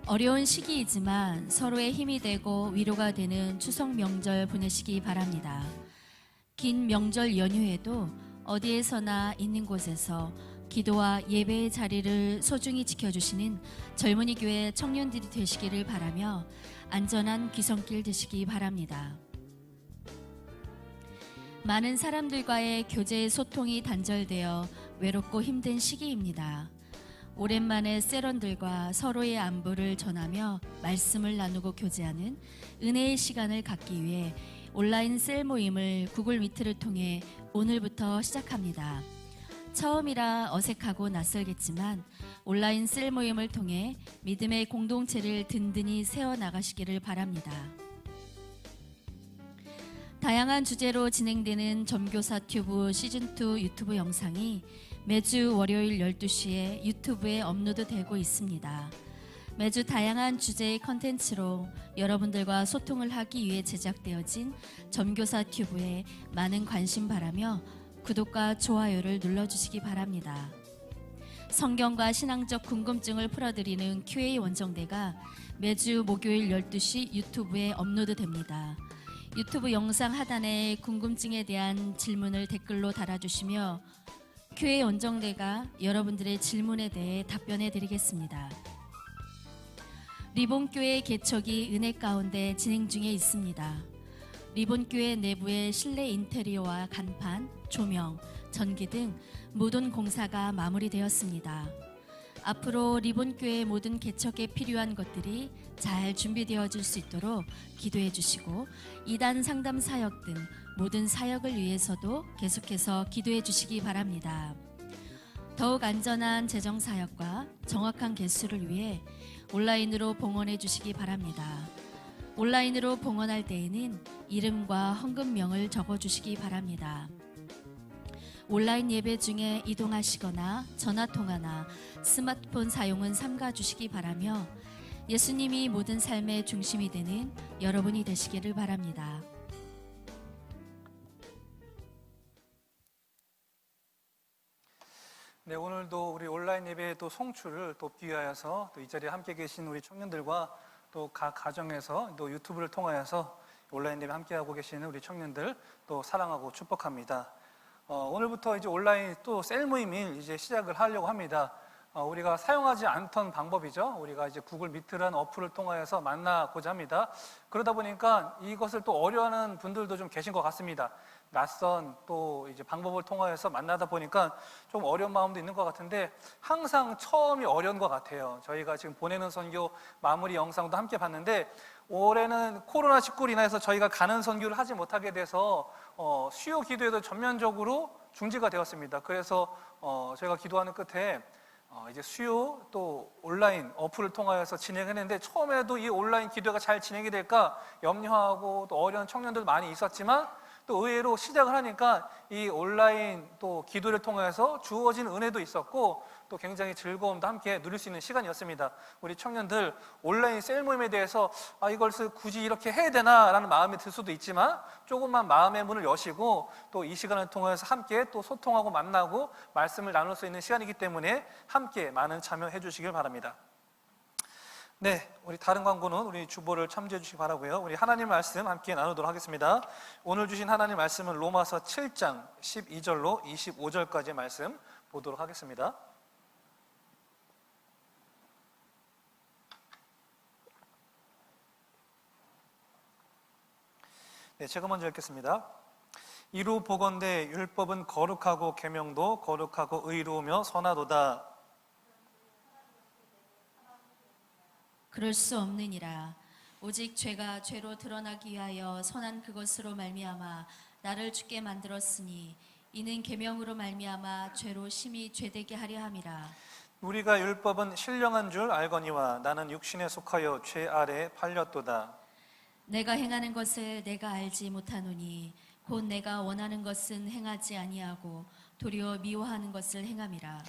어려운 시기이지만 서로의 힘이 되고 위로가 되는 추석 명절 보내시기 바랍니다. 긴 명절 연휴에도 어디에서나 있는 곳에서 기도와 예배의 자리를 소중히 지켜주시는 젊은이교회 청년들이 되시기를 바라며 안전한 귀성길 되시기 바랍니다. 많은 사람들과의 교제 소통이 단절되어 외롭고 힘든 시기입니다. 오랜만에 세런들과 서로의 안부를 전하며 말씀을 나누고 교제하는 은혜의 시간을 갖기 위해 온라인 셀 모임을 구글 미트를 통해 오늘부터 시작합니다. 처음이라 어색하고 낯설겠지만 온라인 셀 모임을 통해 믿음의 공동체를 든든히 세워나가시기를 바랍니다. 다양한 주제로 진행되는 점교사 튜브 시즌2 유튜브 영상이 매주 월요일 12시에 유튜브에 업로드되고 있습니다. 매주 다양한 주제의 컨텐츠로 여러분들과 소통을 하기 위해 제작되어진 점교사 튜브에 많은 관심 바라며 구독과 좋아요를 눌러주시기 바랍니다. 성경과 신앙적 궁금증을 풀어드리는 Q&A 원정대가 매주 목요일 12시 유튜브에 업로드됩니다. 유튜브 영상 하단에 궁금증에 대한 질문을 댓글로 달아주시며 Q&A 원정대가 여러분들의 질문에 대해 답변해 드리겠습니다. 리본교회 개척이 은혜 가운데 진행 중에 있습니다. 리본교회 내부의 실내 인테리어와 간판, 조명, 전기 등 모든 공사가 마무리되었습니다. 앞으로 리본교회 모든 개척에 필요한 것들이 잘 준비되어질 수 있도록 기도해 주시고 이단 상담 사역 등 모든 사역을 위해서도 계속해서 기도해 주시기 바랍니다. 더욱 안전한 재정 사역과 정확한 개수를 위해 온라인으로 봉헌해 주시기 바랍니다. 온라인으로 봉헌할 때에는 이름과 헌금명을 적어 주시기 바랍니다. 온라인 예배 중에 이동하시거나 전화통화나 스마트폰 사용은 삼가 주시기 바라며 예수님이 모든 삶의 중심이 되는 여러분이 되시기를 바랍니다. 네, 오늘도 우리 온라인 예배의 또 송출을 돕기 위하여서 또 이 자리에 함께 계신 우리 청년들과 또 각 가정에서 또 유튜브를 통하여서 온라인 예배 함께하고 계시는 우리 청년들 또 사랑하고 축복합니다. 오늘부터 이제 온라인 또 셀 모임을 이제 시작을 하려고 합니다. 우리가 사용하지 않던 방법이죠. 우리가 이제 구글 미트라는 어플을 통하여서 만나고자 합니다. 그러다 보니까 이것을 또 어려워하는 분들도 좀 계신 것 같습니다. 낯선 또 이제 방법을 통하여서 만나다 보니까 좀 어려운 마음도 있는 것 같은데 항상 처음이 어려운 것 같아요. 저희가 지금 보내는 선교 마무리 영상도 함께 봤는데 올해는 코로나19로 인해서 저희가 가는 선교를 하지 못하게 돼서 수요 기도에도 전면적으로 중지가 되었습니다. 그래서 저희가 기도하는 끝에 이제 수요 또 온라인 어플을 통하여서 진행했는데 처음에도 이 온라인 기도가 잘 진행이 될까 염려하고 또 어려운 청년들 많이 있었지만 또 의외로 시작을 하니까 이 온라인 또 기도를 통해서 주어진 은혜도 있었고 또 굉장히 즐거움도 함께 누릴 수 있는 시간이었습니다. 우리 청년들 온라인 셀 모임에 대해서 이것을 굳이 이렇게 해야 되나라는 마음이 들 수도 있지만 조금만 마음의 문을 여시고 또 이 시간을 통해서 함께 또 소통하고 만나고 말씀을 나눌 수 있는 시간이기 때문에 함께 많은 참여해 주시길 바랍니다. 네, 우리 다른 광고는 우리 주보를 참조해 주시기 바라고요. 우리 하나님 말씀 함께 나누도록 하겠습니다. 오늘 주신 하나님 말씀은 로마서 7장 12절로 25절까지의 말씀 보도록 하겠습니다. 네, 제가 먼저 읽겠습니다. 이루 보건대 율법은 거룩하고 계명도 거룩하고 의로우며 선하도다. 그럴 수 없느니라. 오직 죄가 죄로 드러나기 위하여 선한 그것으로 말미암아 나를 죽게 만들었으니 이는 계명으로 말미암아 죄로 심히 죄되게 하려 함이라. 우리가 율법은 신령한 줄 알거니와 나는 육신에 속하여 죄 아래에 팔렸도다. 내가 행하는 것을 내가 알지 못하노니 곧 내가 원하는 것은 행하지 아니하고 도리어 미워하는 것을 행함이라.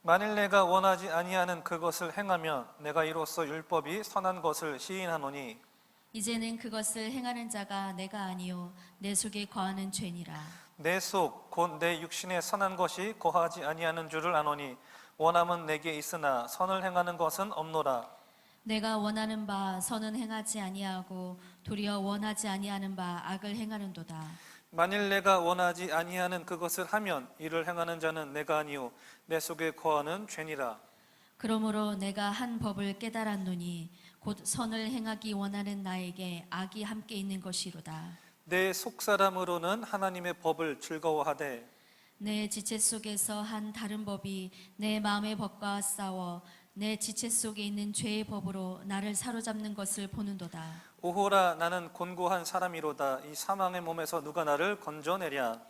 만일 내가 원하지 아니하는 그것을 행하면 내가 이로써 율법이 선한 것을 시인하노니 이제는 그것을 행하는 자가 내가 아니요 내 속에 거하는 죄니라. 내 속 곧 내 육신에 선한 것이 거하지 아니하는 줄을 아노니 원함은 내게 있으나 선을 행하는 것은 없노라. 내가 원하는 바 선은 행하지 아니하고 도리어 원하지 아니하는 바 악을 행하는도다. 만일 내가 원하지 아니하는 그것을 하면 이를 행하는 자는 내가 아니요 내 속에 거하는 죄니라. 그러므로 내가 한 법을 깨달았노니 곧 선을 행하기 원하는 나에게 악이 함께 있는 것이로다. 내 속사람으로는 하나님의 법을 즐거워하되 내 지체 속에서 한 다른 법이 내 마음의 법과 싸워 내 지체 속에 있는 죄의 법으로 나를 사로잡는 것을 보는도다. 오호라 나는 곤고한 사람이로다. 이 사망의 몸에서 누가 나를 건져내랴.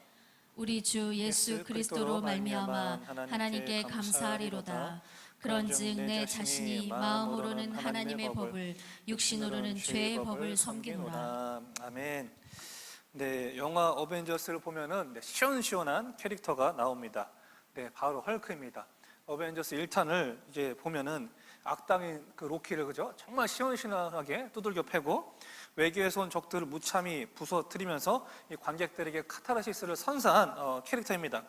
우리 주 예수 그리스도로 말미암아 하나님께 감사하리로다. 그런즉 내 자신이 마음으로는 하나님의 법을 육신으로는 죄의 법을 섬기노라. 아멘. 네, 영화 어벤져스를 보면은 시원시원한 캐릭터가 나옵니다. 네, 바로 헐크입니다. 어벤져스 1탄을 이제 보면은 악당인 그 로키를 그죠? 정말 시원시원하게 두들겨 패고 외계에서 온 적들을 무참히 부서뜨리면서 이 관객들에게 카타르시스를 선사한 캐릭터입니다.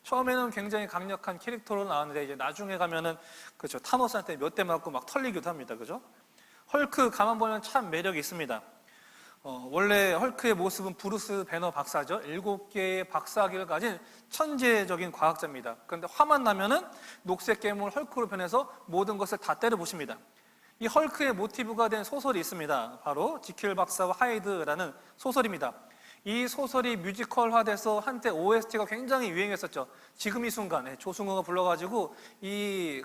처음에는 굉장히 강력한 캐릭터로 나왔는데 이제 나중에 가면은 그죠? 타노스한테 몇 대 맞고 막 털리기도 합니다. 그죠? 헐크 가만 보면 참 매력이 있습니다. 원래 헐크의 모습은 브루스 배너 박사죠. 7개의 박사학위를 가진 천재적인 과학자입니다. 그런데 화만 나면은 녹색 괴물 헐크로 변해서 모든 것을 다 때려부십니다. 이 헐크의 모티브가 된 소설이 있습니다. 바로 지킬 박사와 하이드라는 소설입니다. 이 소설이 뮤지컬화돼서 한때 OST가 굉장히 유행했었죠. 지금 이 순간 조승우가 불러가지고 이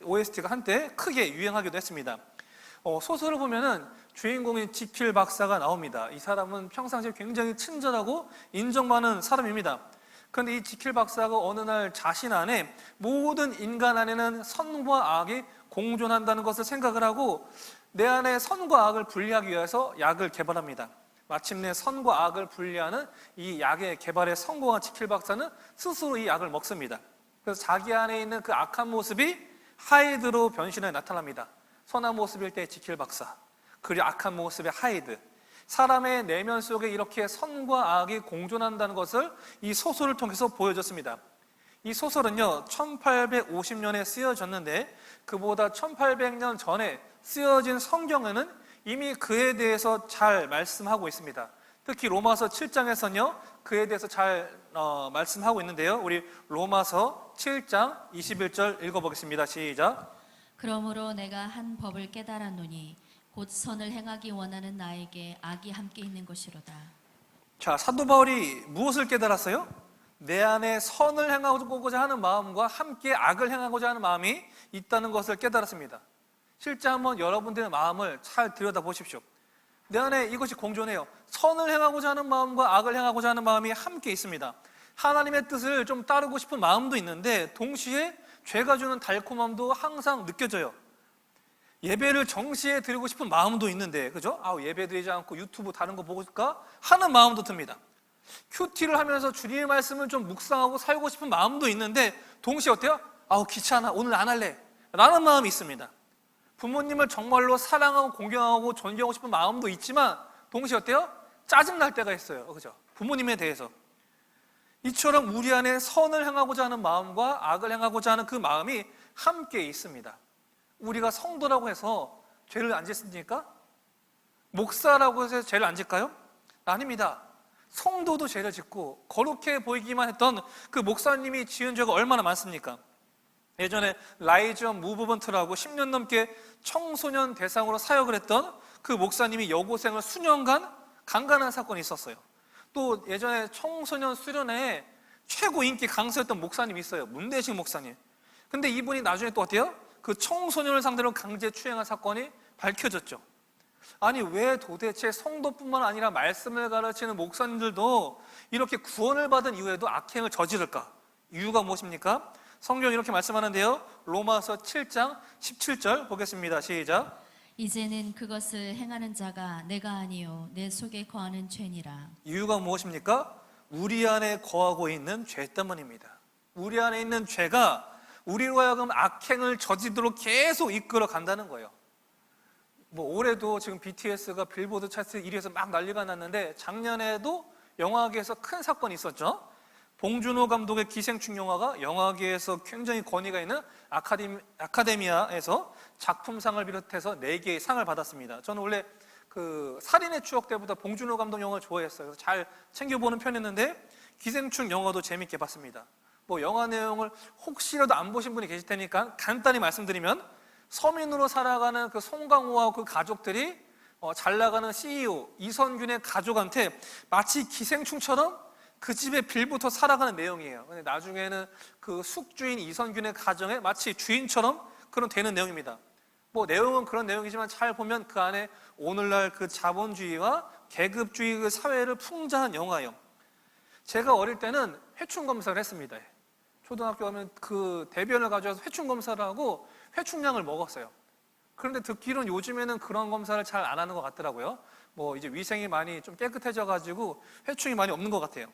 OST가 한때 크게 유행하기도 했습니다. 소설을 보면은 주인공인 지킬 박사가 나옵니다. 이 사람은 평상시에 굉장히 친절하고 인정 많은 사람입니다. 그런데 이 지킬 박사가 어느 날 자신 안에 모든 인간 안에는 선과 악이 공존한다는 것을 생각을 하고 내 안에 선과 악을 분리하기 위해서 약을 개발합니다. 마침내 선과 악을 분리하는 이 약의 개발에 성공한 지킬 박사는 스스로 이 약을 먹습니다. 그래서 자기 안에 있는 그 악한 모습이 하이드로 변신해 나타납니다. 선한 모습일 때 지킬 박사, 그리고 악한 모습의 하이드. 사람의 내면 속에 이렇게 선과 악이 공존한다는 것을 이 소설을 통해서 보여줬습니다. 이 소설은요 1850년에 쓰여졌는데 그보다 1800년 전에 쓰여진 성경에는 이미 그에 대해서 잘 말씀하고 있습니다. 특히 로마서 7장에서는요 그에 대해서 잘 말씀하고 있는데요. 우리 로마서 7장 21절 읽어보겠습니다. 시작. 그러므로 내가 한 법을 깨달았노니 곧 선을 행하기 원하는 나에게 악이 함께 있는 것이로다. 자, 사도 바울이 무엇을 깨달았어요? 내 안에 선을 행하고자 하는 마음과 함께 악을 행하고자 하는 마음이 있다는 것을 깨달았습니다. 실제 한번 여러분들의 마음을 잘 들여다보십시오. 내 안에 이것이 공존해요. 선을 행하고자 하는 마음과 악을 행하고자 하는 마음이 함께 있습니다. 하나님의 뜻을 좀 따르고 싶은 마음도 있는데 동시에 죄가 주는 달콤함도 항상 느껴져요. 예배를 정시에 드리고 싶은 마음도 있는데 그죠? 예배 드리지 않고 유튜브 다른 거 볼까 하는 마음도 듭니다. 큐티를 하면서 주님의 말씀을 좀 묵상하고 살고 싶은 마음도 있는데 동시에 어때요? 귀찮아 오늘 안 할래 라는 마음이 있습니다. 부모님을 정말로 사랑하고 공경하고 존경하고 싶은 마음도 있지만 동시에 어때요? 짜증날 때가 있어요. 그죠? 부모님에 대해서. 이처럼 우리 안에 선을 행하고자 하는 마음과 악을 행하고자 하는 그 마음이 함께 있습니다. 우리가 성도라고 해서 죄를 안 짓습니까? 목사라고 해서 죄를 안 짓까요? 아닙니다. 성도도 죄를 짓고 거룩해 보이기만 했던 그 목사님이 지은 죄가 얼마나 많습니까? 예전에 라이즈 무브먼트라고 10년 넘게 청소년 대상으로 사역을 했던 그 목사님이 여고생을 수년간 강간한 사건이 있었어요. 또 예전에 청소년 수련회에 최고 인기 강사였던 목사님이 있어요. 문대식 목사님. 근데 이분이 나중에 또 어때요? 그 청소년을 상대로 강제 추행한 사건이 밝혀졌죠. 아니 왜 도대체 성도뿐만 아니라 말씀을 가르치는 목사님들도 이렇게 구원을 받은 이후에도 악행을 저지를까? 이유가 무엇입니까? 성경이 이렇게 말씀하는데요. 로마서 7장 17절 보겠습니다. 시작. 이제는 그것을 행하는 자가 내가 아니요 내 속에 거하는 죄니라. 이유가 무엇입니까? 우리 안에 거하고 있는 죄 때문입니다. 우리 안에 있는 죄가 우리로 하여금 악행을 저지도록 계속 이끌어 간다는 거예요. 뭐 올해도 지금 BTS가 빌보드 차트 1위에서 막 난리가 났는데 작년에도 영화계에서 큰 사건이 있었죠. 봉준호 감독의 기생충 영화가 영화계에서 굉장히 권위가 있는 아카데미아에서 작품상을 비롯해서 4개의 상을 받았습니다. 저는 원래 그 살인의 추억 때보다 봉준호 감독 영화를 좋아했어요. 그래서 잘 챙겨보는 편이었는데 기생충 영화도 재밌게 봤습니다. 뭐 영화 내용을 혹시라도 안 보신 분이 계실 테니까 간단히 말씀드리면 서민으로 살아가는 그 송강호와 그 가족들이 잘 나가는 CEO 이선균의 가족한테 마치 기생충처럼 그 집에 빌부터 살아가는 내용이에요. 근데 나중에는 그 숙주인 이선균의 가정에 마치 주인처럼 그런 되는 내용입니다. 뭐 내용은 그런 내용이지만 잘 보면 그 안에 오늘날 그 자본주의와 계급주의 그 사회를 풍자한 영화예요. 제가 어릴 때는 회충 검사를 했습니다. 초등학교 가면 그 대변을 가져와서 회충 검사를 하고 회충약을 먹었어요. 그런데 듣기로는 요즘에는 그런 검사를 잘 안 하는 것 같더라고요. 뭐 이제 위생이 많이 좀 깨끗해져 가지고 회충이 많이 없는 것 같아요.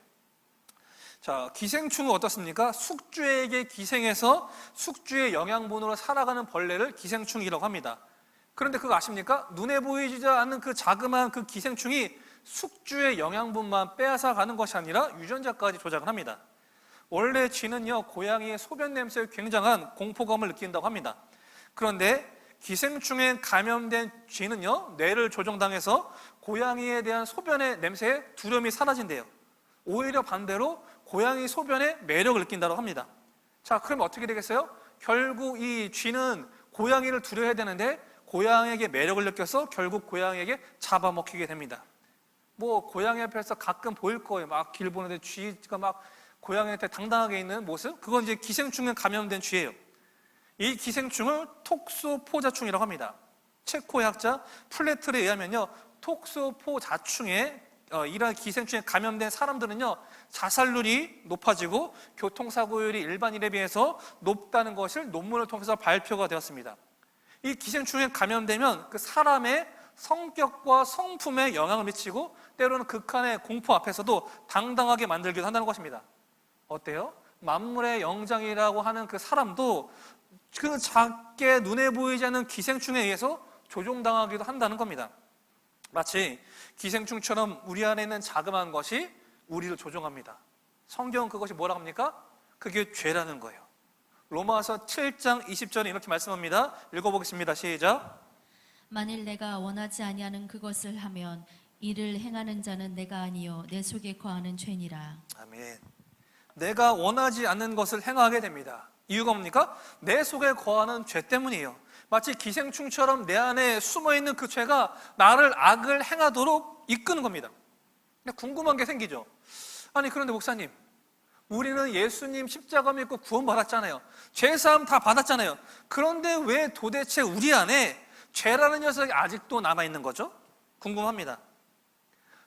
자, 기생충은 어떻습니까? 숙주에게 기생해서 숙주의 영양분으로 살아가는 벌레를 기생충이라고 합니다. 그런데 그거 아십니까? 눈에 보이지 않는 그 자그마한 그 기생충이 숙주의 영양분만 빼앗아 가는 것이 아니라 유전자까지 조작을 합니다. 원래 쥐는요, 고양이의 소변 냄새에 굉장한 공포감을 느낀다고 합니다. 그런데 기생충에 감염된 쥐는요, 뇌를 조종당해서 고양이에 대한 소변의 냄새에 두려움이 사라진대요. 오히려 반대로 고양이 소변에 매력을 느낀다고 합니다. 자, 그럼 어떻게 되겠어요? 결국 이 쥐는 고양이를 두려워해야 되는데 고양이에게 매력을 느껴서 결국 고양이에게 잡아먹히게 됩니다. 뭐 고양이 앞에서 가끔 보일 거예요. 막 길 보는데 쥐가 막 고양이한테 당당하게 있는 모습. 그건 이제 기생충에 감염된 쥐예요. 이 기생충을 톡소포자충이라고 합니다. 체코의 학자 플레틀에 의하면요, 톡소포자충에 이러한 기생충에 감염된 사람들은요, 자살률이 높아지고 교통사고율이 일반인에 비해서 높다는 것을 논문을 통해서 발표가 되었습니다. 이 기생충에 감염되면 그 사람의 성격과 성품에 영향을 미치고 때로는 극한의 공포 앞에서도 당당하게 만들기도 한다는 것입니다. 어때요? 만물의 영장이라고 하는 그 사람도 그 작게 눈에 보이지 않는 기생충에 의해서 조종당하기도 한다는 겁니다. 마치 기생충처럼 우리 안에 있는 자그마한 것이 우리를 조종합니다. 성경은 그것이 뭐라고 합니까? 그게 죄라는 거예요. 로마서 7장 20절에 이렇게 말씀합니다. 읽어보겠습니다. 시작. 만일 내가 원하지 아니하는 그것을 하면 이를 행하는 자는 내가 아니요 내 속에 거하는 죄니라. 아멘. 내가 원하지 않는 것을 행하게 됩니다. 이유가 뭡니까? 내 속에 거하는 죄 때문이에요. 마치 기생충처럼 내 안에 숨어있는 그 죄가 나를 악을 행하도록 이끄는 겁니다. 근데 궁금한 게 생기죠. 아니 그런데 목사님, 우리는 예수님 십자가 믿고 구원받았잖아요. 죄사함 다 받았잖아요. 그런데 왜 도대체 우리 안에 죄라는 녀석이 아직도 남아있는 거죠? 궁금합니다.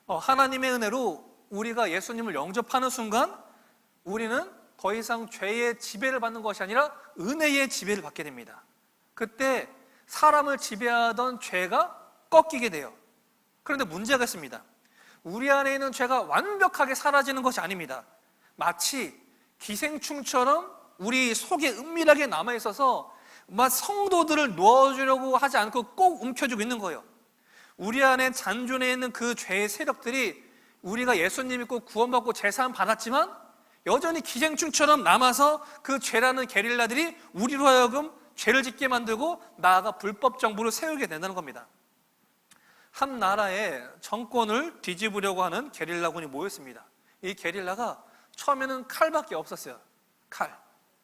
하나님의 은혜로 우리가 예수님을 영접하는 순간 우리는 더 이상 죄의 지배를 받는 것이 아니라 은혜의 지배를 받게 됩니다. 그때 사람을 지배하던 죄가 꺾이게 돼요. 그런데 문제가 있습니다. 우리 안에 있는 죄가 완벽하게 사라지는 것이 아닙니다. 마치 기생충처럼 우리 속에 은밀하게 남아있어서 막 성도들을 놓아주려고 하지 않고 꼭 움켜쥐고 있는 거예요. 우리 안에 잔존해 있는 그 죄의 세력들이 우리가 예수님 믿고 구원받고 제사함 받았지만 여전히 기생충처럼 남아서 그 죄라는 게릴라들이 우리로 하여금 죄를 짓게 만들고 나아가 불법 정부를 세우게 된다는 겁니다. 한 나라의 정권을 뒤집으려고 하는 게릴라군이 모였습니다. 이 게릴라가 처음에는 칼밖에 없었어요. 칼.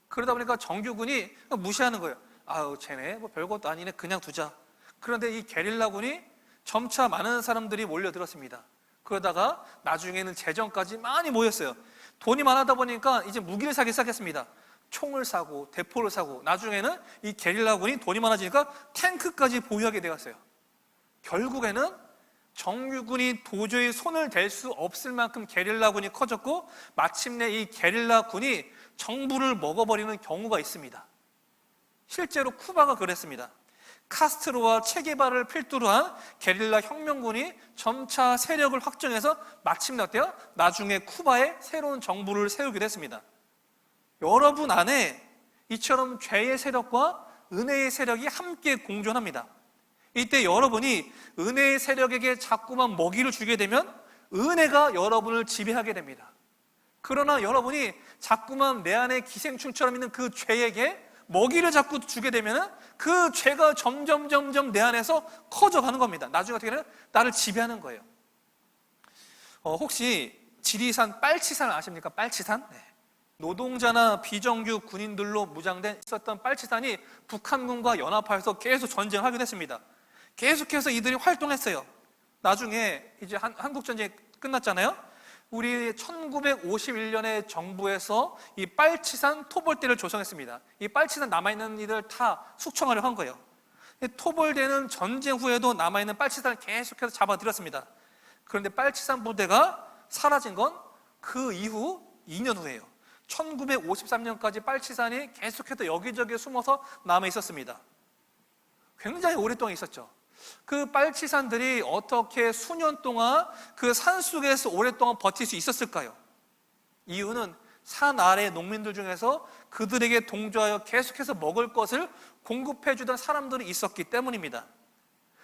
그러다 보니까 정규군이 무시하는 거예요. 아우, 쟤네 뭐 별것도 아니네, 그냥 두자. 그런데 이 게릴라군이 점차 많은 사람들이 몰려들었습니다. 그러다가 나중에는 재정까지 많이 모였어요. 돈이 많아다 보니까 이제 무기를 사기 시작했습니다. 총을 사고 대포를 사고, 나중에는 이 게릴라군이 돈이 많아지니까 탱크까지 보유하게 되었어요. 결국에는 정규군이 도저히 손을 댈 수 없을 만큼 게릴라군이 커졌고, 마침내 이 게릴라군이 정부를 먹어버리는 경우가 있습니다. 실제로 쿠바가 그랬습니다. 카스트로와 체게바를 필두로 한 게릴라 혁명군이 점차 세력을 확정해서 마침내 어때요? 나중에 쿠바에 새로운 정부를 세우기도 했습니다. 여러분 안에 이처럼 죄의 세력과 은혜의 세력이 함께 공존합니다. 이때 여러분이 은혜의 세력에게 자꾸만 먹이를 주게 되면 은혜가 여러분을 지배하게 됩니다. 그러나 여러분이 자꾸만 내 안에 기생충처럼 있는 그 죄에게 먹이를 자꾸 주게 되면 그 죄가 점점 내 안에서 커져가는 겁니다. 나중에 어떻게 되면 나를 지배하는 거예요. 혹시 지리산 빨치산 아십니까? 빨치산? 네. 노동자나 비정규 군인들로 무장된 있었던 빨치산이 북한군과 연합하여서 계속 전쟁을 하게 됐습니다. 계속해서 이들이 활동했어요. 나중에 이제 한국전쟁이 끝났잖아요. 우리 1951년에 정부에서 이 빨치산 토벌대를 조성했습니다. 이 빨치산 남아있는 이들 다 숙청하려고 한 거예요. 토벌대는 전쟁 후에도 남아있는 빨치산을 계속해서 잡아들였습니다. 그런데 빨치산 부대가 사라진 건 그 이후 2년 후예요. 1953년까지 빨치산이 계속해서 여기저기 숨어서 남아 있었습니다. 굉장히 오랫동안 있었죠. 그 빨치산들이 어떻게 수년 동안 그 산속에서 오랫동안 버틸 수 있었을까요? 이유는 산 아래 농민들 중에서 그들에게 동조하여 계속해서 먹을 것을 공급해 주던 사람들이 있었기 때문입니다.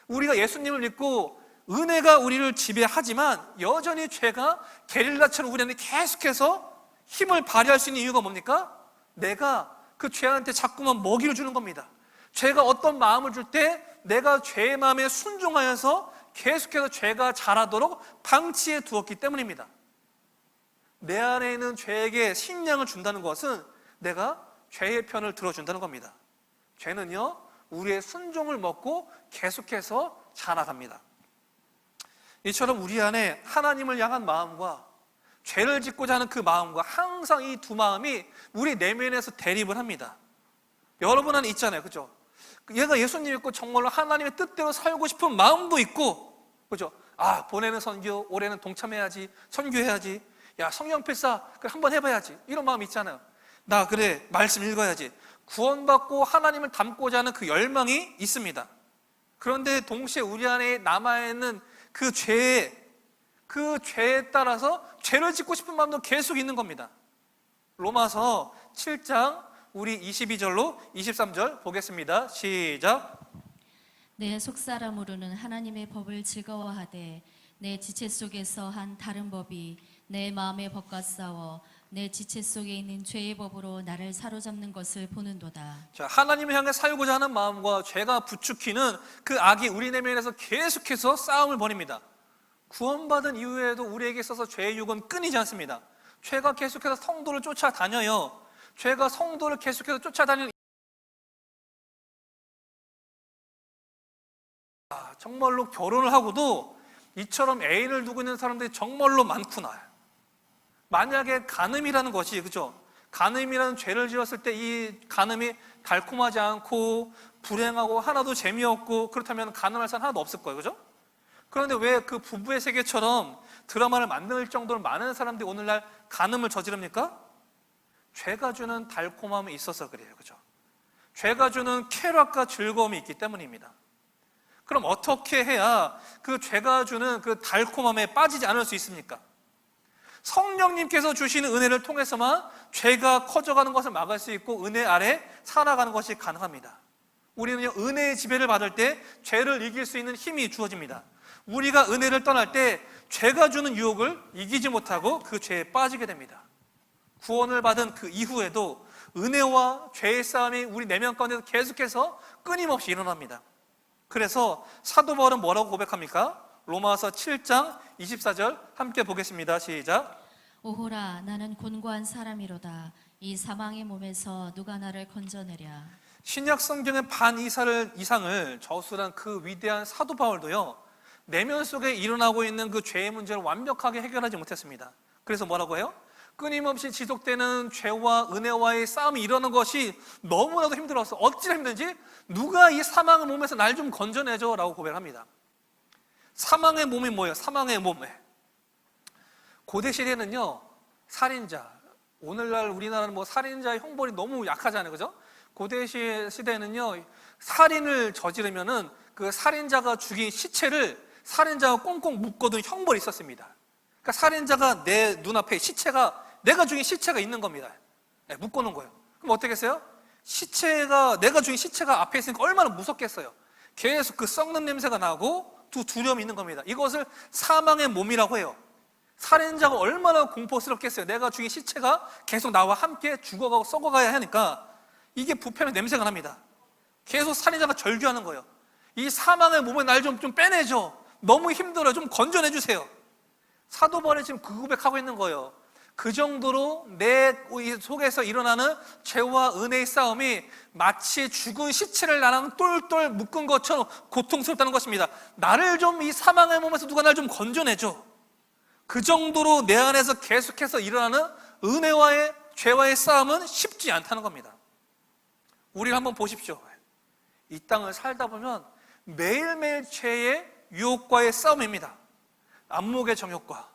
우리가 예수님을 믿고 은혜가 우리를 지배하지만 여전히 죄가 게릴라처럼 우리 안에 계속해서 힘을 발휘할 수 있는 이유가 뭡니까? 내가 그 죄한테 자꾸만 먹이를 주는 겁니다. 죄가 어떤 마음을 줄 때 내가 죄의 마음에 순종하여서 계속해서 죄가 자라도록 방치해 두었기 때문입니다. 내 안에 있는 죄에게 식량을 준다는 것은 내가 죄의 편을 들어준다는 겁니다. 죄는요, 우리의 순종을 먹고 계속해서 자라갑니다. 이처럼 우리 안에 하나님을 향한 마음과 죄를 짓고자 하는 그 마음과 항상 이 두 마음이 우리 내면에서 대립을 합니다. 여러분 안에 있잖아요, 그죠? 얘가 예수님 믿고 정말로 하나님의 뜻대로 살고 싶은 마음도 있고, 그죠? 아, 보내는 선교, 올해는 동참해야지, 선교해야지, 야, 성령 필사, 그래, 한번 해봐야지, 이런 마음이 있잖아요. 나 그래, 말씀 읽어야지. 구원받고 하나님을 닮고자 하는 그 열망이 있습니다. 그런데 동시에 우리 안에 남아있는 그 죄에 따라서 죄를 짓고 싶은 마음도 계속 있는 겁니다. 로마서 7장 우리 22절로 23절 보겠습니다. 시작. 내 속사람으로는 하나님의 법을 즐거워하되 내 지체 속에서 한 다른 법이 내 마음의 법과 싸워 내 지체 속에 있는 죄의 법으로 나를 사로잡는 것을 보는도다. 자, 하나님을 향해 살고자 하는 마음과 죄가 부추기는 그 악이 우리 내면에서 계속해서 싸움을 벌입니다. 구원받은 이후에도 우리에게 있어서 죄의 유혹은 끊이지 않습니다. 죄가 계속해서 성도를 쫓아다녀요. 죄가 성도를 계속해서 쫓아다니는, 정말로 결혼을 하고도 이처럼 애인을 두고 있는 사람들이 정말로 많구나. 만약에 간음이라는 것이, 그죠? 간음이라는 죄를 지었을 때 이 간음이 달콤하지 않고 불행하고 하나도 재미없고 그렇다면 간음할 사람 하나도 없을 거예요, 그죠? 그런데 왜 그 부부의 세계처럼 드라마를 만들 정도로 많은 사람들이 오늘날 간음을 저지릅니까? 죄가 주는 달콤함이 있어서 그래요, 그죠? 죄가 주는 쾌락과 즐거움이 있기 때문입니다. 그럼 어떻게 해야 그 죄가 주는 그 달콤함에 빠지지 않을 수 있습니까? 성령님께서 주시는 은혜를 통해서만 죄가 커져가는 것을 막을 수 있고 은혜 아래 살아가는 것이 가능합니다. 우리는 은혜의 지배를 받을 때 죄를 이길 수 있는 힘이 주어집니다. 우리가 은혜를 떠날 때 죄가 주는 유혹을 이기지 못하고 그 죄에 빠지게 됩니다. 구원을 받은 그 이후에도 은혜와 죄의 싸움이 우리 내면 가운데서 계속해서 끊임없이 일어납니다. 그래서 사도 바울은 뭐라고 고백합니까? 로마서 7장 24절 함께 보겠습니다. 시작. 오호라 나는 곤고한 사람이로다. 이 사망의 몸에서 누가 나를 건져내랴. 신약 성경의 반 이상을 저술한 그 위대한 사도 바울도요, 내면 속에 일어나고 있는 그 죄의 문제를 완벽하게 해결하지 못했습니다. 그래서 뭐라고 해요? 끊임없이 지속되는 죄와 은혜와의 싸움이 일어나는 것이 너무나도 힘들어서 어찌나 힘든지 누가 이 사망의 몸에서 날 좀 건져내줘 라고 고백합니다. 사망의 몸이 뭐예요? 사망의 몸에 고대 시대는요, 살인자, 오늘날 우리나라는 뭐 살인자의 형벌이 너무 약하잖아요, 그죠? 고대 시대에는요, 살인을 저지르면은 그 살인자가 죽인 시체를 살인자가 꽁꽁 묶어둔 형벌이 있었습니다. 그러니까 살인자가 내 눈앞에 내가 죽인 시체가 있는 겁니다. 네, 묶어놓은 거예요. 그럼 어떻게 했어요? 내가 죽인 시체가 앞에 있으니까 얼마나 무섭겠어요. 계속 그 썩는 냄새가 나고 두려움이 있는 겁니다. 이것을 사망의 몸이라고 해요. 살인자가 얼마나 공포스럽겠어요. 내가 죽인 시체가 계속 나와 함께 죽어가고 썩어가야 하니까 이게 부패는 냄새가 납니다. 계속 살인자가 절규하는 거예요. 이 사망의 몸에 날 좀 빼내줘. 너무 힘들어. 좀 건져내 주세요. 사도 바울이 지금 그 고백하고 있는 거예요. 그 정도로 내 속에서 일어나는 죄와 은혜의 싸움이 마치 죽은 시체를 나랑 똘똘 묶은 것처럼 고통스럽다는 것입니다. 나를 좀 이 사망의 몸에서 누가 날 좀 건져내줘. 그 정도로 내 안에서 계속해서 일어나는 은혜와의 죄와의 싸움은 쉽지 않다는 겁니다. 우리를 한번 보십시오. 이 땅을 살다 보면 매일매일 죄의 유혹과의 싸움입니다. 안목의 정욕과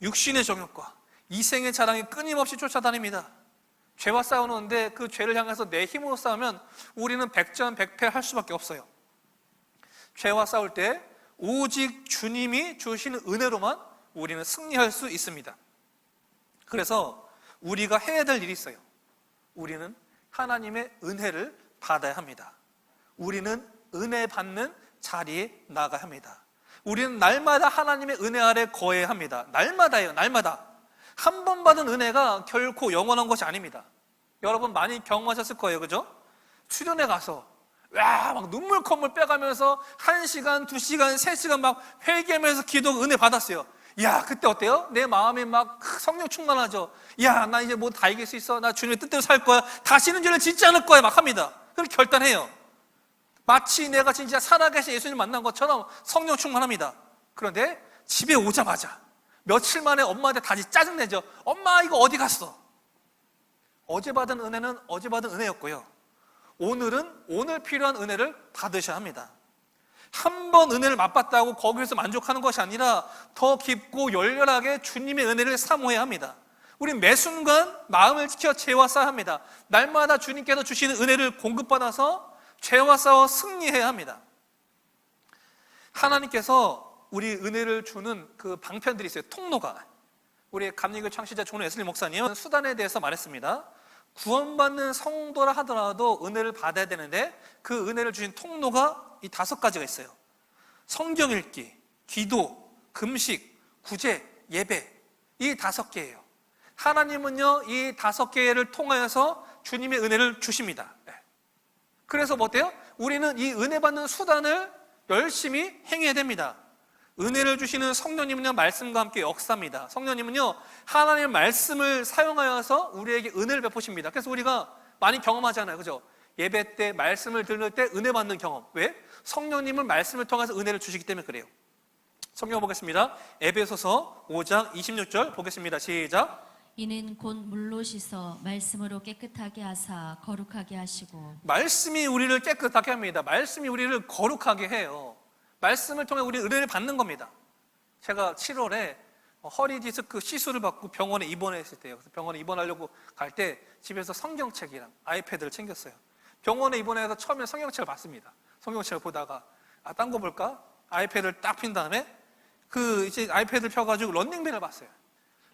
육신의 정욕과 이생의 자랑이 끊임없이 쫓아다닙니다. 죄와 싸우는데 그 죄를 향해서 내 힘으로 싸우면 우리는 백전백패할 수밖에 없어요. 죄와 싸울 때 오직 주님이 주시는 은혜로만 우리는 승리할 수 있습니다. 그래서 우리가 해야 될 일이 있어요. 우리는 하나님의 은혜를 받아야 합니다. 우리는 은혜 받는 자리에 나가야 합니다. 우리는 날마다 하나님의 은혜 아래 거해야 합니다. 날마다예요. 날마다. 한 번 받은 은혜가 결코 영원한 것이 아닙니다. 여러분 많이 경험하셨을 거예요. 그죠? 수련회 가서 막 눈물 콧물 빼가면서 1시간, 2시간, 3시간 막 회개하면서 기도 은혜 받았어요. 야, 그때 어때요? 내 마음이 막 성령 충만하죠. 야, 나 이제 뭐 다 이길 수 있어. 나 주님의 뜻대로 살 거야. 다시는 죄를 짓지 않을 거야. 막 합니다. 그걸 결단해요. 마치 내가 진짜 살아계신 예수님 만난 것처럼 성령 충만합니다. 그런데 집에 오자마자 며칠 만에 엄마한테 다시 짜증내죠. 엄마, 이거 어디 갔어? 어제 받은 은혜는 어제 받은 은혜였고요. 오늘은 오늘 필요한 은혜를 받으셔야 합니다. 한 번 은혜를 맛봤다고 거기에서 만족하는 것이 아니라 더 깊고 열렬하게 주님의 은혜를 사모해야 합니다. 우리 매 순간 마음을 지켜 죄와 싸워야 합니다. 날마다 주님께서 주시는 은혜를 공급받아서 죄와 싸워 승리해야 합니다. 하나님께서 우리 은혜를 주는 그 방편들이 있어요. 통로가. 우리 감리교 창시자 존 웨슬리 목사님은 수단에 대해서 말했습니다. 구원받는 성도라 하더라도 은혜를 받아야 되는데 그 은혜를 주신 통로가 이 5가지가 있어요. 성경 읽기, 기도, 금식, 구제, 예배. 이 5개예요. 하나님은요, 이 5개를 통하여서 주님의 은혜를 주십니다. 그래서 뭐 어때요? 우리는 이 은혜 받는 수단을 열심히 행해야 됩니다. 은혜를 주시는 성령님은요, 말씀과 함께 역사입니다. 성령님은요, 하나님의 말씀을 사용하여서 우리에게 은혜를 베푸십니다. 그래서 우리가 많이 경험하잖아요. 그죠? 예배 때 말씀을 들을 때 은혜 받는 경험. 왜? 성령님은 말씀을 통해서 은혜를 주시기 때문에 그래요. 성경 보겠습니다. 에베소서 5장 26절 보겠습니다. 시작. 이는 곧 물로 씻어 말씀으로 깨끗하게 하사 거룩하게 하시고. 말씀이 우리를 깨끗하게 합니다. 말씀이 우리를 거룩하게 해요. 말씀을 통해 우리 은혜를 받는 겁니다. 제가 7월에 허리 디스크 시술을 받고 병원에 입원했을 때요. 그래서 병원에 입원하려고 갈 때 집에서 성경책이랑 아이패드를 챙겼어요. 병원에 입원해서 처음에 성경책을 봤습니다. 성경책을 보다가 딴 거 볼까? 아이패드를 딱 핀 다음에 이제 아이패드를 펴가지고 런닝맨을 봤어요.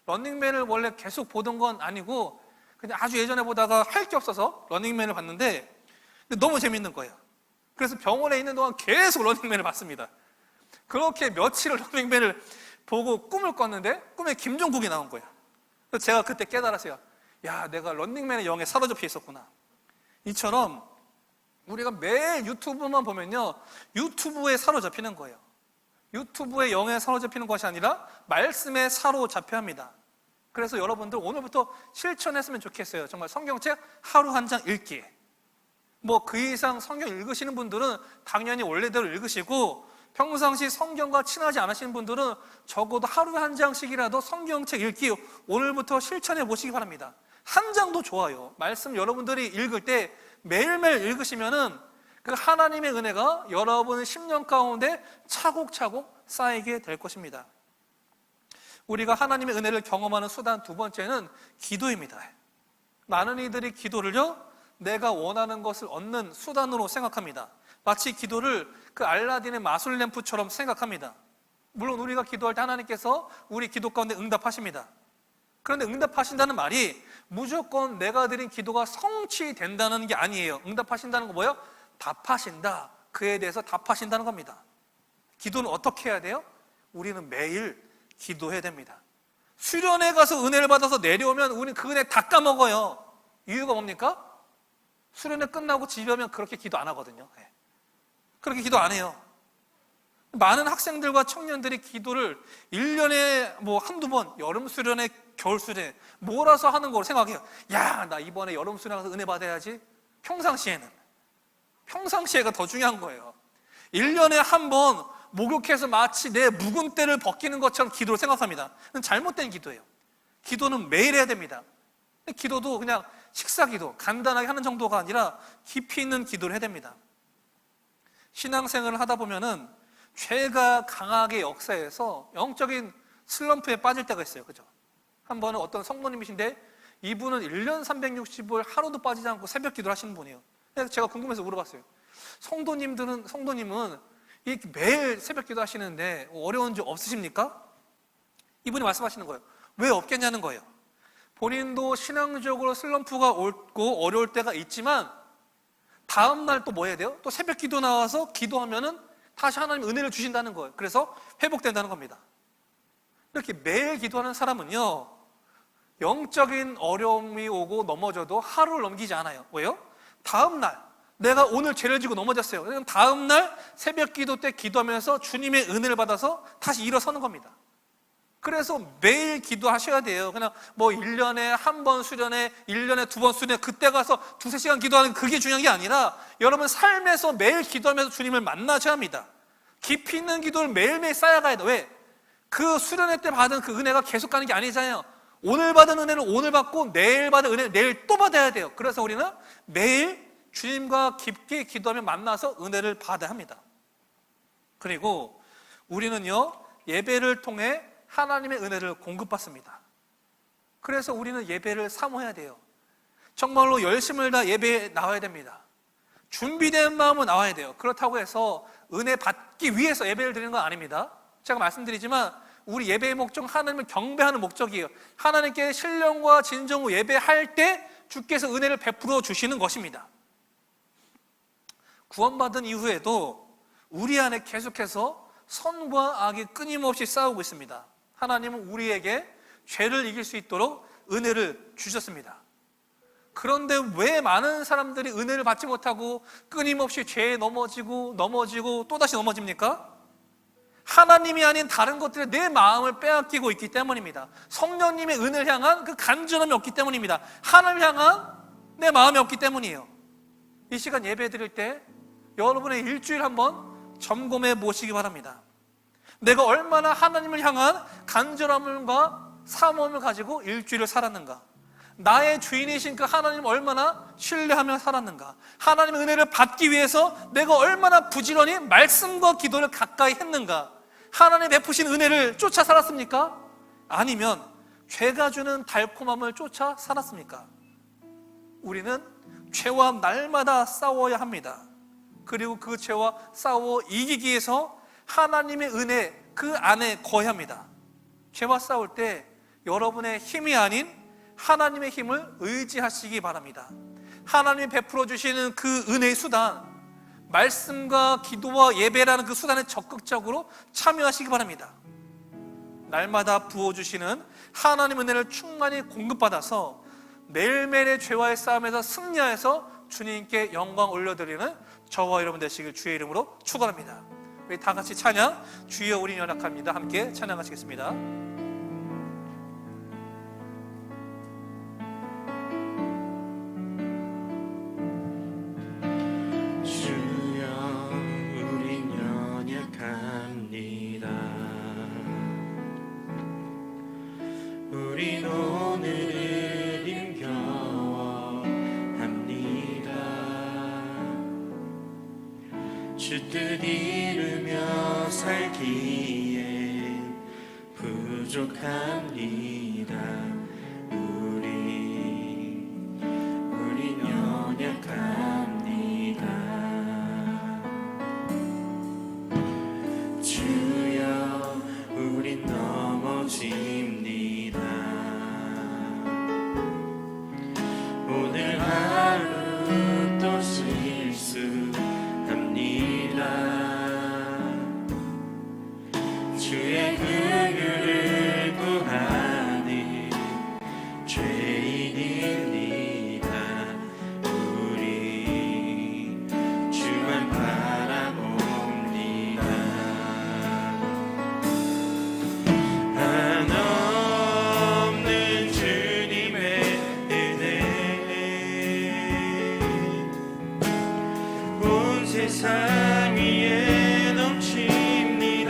런닝맨을 원래 계속 보던 건 아니고 그냥 아주 예전에 보다가 할 게 없어서 런닝맨을 봤는데 너무 재밌는 거예요. 그래서 병원에 있는 동안 계속 런닝맨을 봤습니다. 그렇게 며칠을 런닝맨을 보고 꿈을 꿨는데 꿈에 김종국이 나온 거예요. 그래서 제가 그때 깨달았어요. 야, 내가 런닝맨의 영에 사로잡혀 있었구나. 이처럼 우리가 매일 유튜브만 보면요, 유튜브에 사로잡히는 거예요. 유튜브의 영에 사로잡히는 것이 아니라 말씀에 사로잡혀야 합니다. 그래서 여러분들 오늘부터 실천했으면 좋겠어요. 정말 성경책 하루 한 장 읽기. 뭐 그 이상 성경 읽으시는 분들은 당연히 원래대로 읽으시고, 평상시 성경과 친하지 않으시는 분들은 적어도 하루에 한 장씩이라도 성경책 읽기 오늘부터 실천해 보시기 바랍니다. 한 장도 좋아요. 말씀 여러분들이 읽을 때 매일매일 읽으시면은 그 하나님의 은혜가 여러분 심령 가운데 차곡차곡 쌓이게 될 것입니다. 우리가 하나님의 은혜를 경험하는 수단 두 번째는 기도입니다. 많은 이들이 기도를요, 내가 원하는 것을 얻는 수단으로 생각합니다. 마치 기도를 그 알라딘의 마술 램프처럼 생각합니다. 물론 우리가 기도할 때 하나님께서 우리 기도 가운데 응답하십니다. 그런데 응답하신다는 말이 무조건 내가 드린 기도가 성취된다는 게 아니에요. 응답하신다는 거 뭐예요? 답하신다. 그에 대해서 답하신다는 겁니다. 기도는 어떻게 해야 돼요? 우리는 매일 기도해야 됩니다. 수련회 가서 은혜를 받아서 내려오면 우리는 그 은혜 다 까먹어요. 이유가 뭡니까? 수련회 끝나고 집에 오면 그렇게 기도 안 하거든요. 그렇게 기도 안 해요. 많은 학생들과 청년들이 기도를 1년에 뭐 한두 번, 여름 수련회, 겨울 수련회 몰아서 하는 걸 생각해요. 야, 나 이번에 여름 수련회 가서 은혜 받아야지. 평상시에가 더 중요한 거예요. 1년에 한 번 목욕해서 마치 내 묵은 때를 벗기는 것처럼 기도를 생각합니다. 잘못된 기도예요. 기도는 매일 해야 됩니다. 기도도 그냥 식사기도, 간단하게 하는 정도가 아니라 깊이 있는 기도를 해야 됩니다. 신앙생활을 하다 보면은 죄가 강하게 역사해서 영적인 슬럼프에 빠질 때가 있어요. 그죠? 한 번은 어떤 성도님이신데 이분은 1년 360일 하루도 빠지지 않고 새벽 기도를 하시는 분이에요. 그래서 제가 궁금해서 물어봤어요. 성도님은 이렇게 매일 새벽 기도 하시는데 어려운 점 없으십니까? 이분이 말씀하시는 거예요. 왜 없겠냐는 거예요. 본인도 신앙적으로 슬럼프가 오고 어려울 때가 있지만 다음날 또 뭐 해야 돼요? 또 새벽 기도 나와서 기도하면은 다시 하나님 은혜를 주신다는 거예요. 그래서 회복된다는 겁니다. 이렇게 매일 기도하는 사람은요, 영적인 어려움이 오고 넘어져도 하루를 넘기지 않아요. 왜요? 다음날 내가 오늘 죄를 지고 넘어졌어요. 그럼 다음날 새벽 기도 때 기도하면서 주님의 은혜를 받아서 다시 일어서는 겁니다. 그래서 매일 기도하셔야 돼요. 그냥 뭐 1년에 한 번 수련회, 1년에 2번 수련회, 그때 가서 2-3시간 기도하는 그게 중요한 게 아니라 여러분 삶에서 매일 기도하면서 주님을 만나셔야 합니다. 깊이 있는 기도를 매일매일 쌓아가야 돼요. 왜? 그 수련회 때 받은 그 은혜가 계속 가는 게 아니잖아요. 오늘 받은 은혜는 오늘 받고 내일 받은 은혜는 내일 또 받아야 돼요. 그래서 우리는 매일 주님과 깊게 기도하며 만나서 은혜를 받아야 합니다. 그리고 우리는요, 예배를 통해 하나님의 은혜를 공급받습니다. 그래서 우리는 예배를 사모해야 돼요. 정말로 열심을 다 예배에 나와야 됩니다. 준비된 마음으로 나와야 돼요. 그렇다고 해서 은혜 받기 위해서 예배를 드리는 건 아닙니다. 제가 말씀드리지만 우리 예배의 목적은 하나님을 경배하는 목적이에요. 하나님께 신령과 진정으로 예배할 때 주께서 은혜를 베풀어 주시는 것입니다. 구원받은 이후에도 우리 안에 계속해서 선과 악이 끊임없이 싸우고 있습니다. 하나님은 우리에게 죄를 이길 수 있도록 은혜를 주셨습니다. 그런데 왜 많은 사람들이 은혜를 받지 못하고 끊임없이 죄에 넘어지고 또다시 넘어집니까? 하나님이 아닌 다른 것들에 내 마음을 빼앗기고 있기 때문입니다. 성령님의 은혜를 향한 그 간절함이 없기 때문입니다. 하나님을 향한 내 마음이 없기 때문이에요. 이 시간 예배 드릴 때 여러분의 일주일 한번 점검해 보시기 바랍니다. 내가 얼마나 하나님을 향한 간절함과 사모함을 가지고 일주일을 살았는가? 나의 주인이신 그 하나님을 얼마나 신뢰하며 살았는가? 하나님의 은혜를 받기 위해서 내가 얼마나 부지런히 말씀과 기도를 가까이 했는가? 하나님 베푸신 은혜를 쫓아 살았습니까? 아니면 죄가 주는 달콤함을 쫓아 살았습니까? 우리는 죄와 날마다 싸워야 합니다. 그리고 그 죄와 싸워 이기기 위해서 하나님의 은혜 그 안에 거해야 합니다. 죄와 싸울 때 여러분의 힘이 아닌 하나님의 힘을 의지하시기 바랍니다. 하나님이 베풀어 주시는 그 은혜의 수단, 말씀과 기도와 예배라는 그 수단에 적극적으로 참여하시기 바랍니다. 날마다 부어주시는 하나님 은혜를 충만히 공급받아서 매일매일의 죄와의 싸움에서 승리하여서 주님께 영광 올려드리는 저와 여러분 되시길 주의 이름으로 축원합니다. 우리 다 같이 찬양, 주여 우리 연약합니다. 함께 찬양하시겠습니다. 주여 우린 연약합니다. 우린 오늘을 힘겨워합니다. 주 뜻 이루며 살기에 부족합니다. 우린 연약합니다. 주여 우린 넘어집니다. 오늘 하루 또 실수합니다. 주의 긍휼을 구하는 죄인입니다. 우리 주만 바라봅니다. 한없는 주님의 은혜 온 세상 위에 넘칩니다.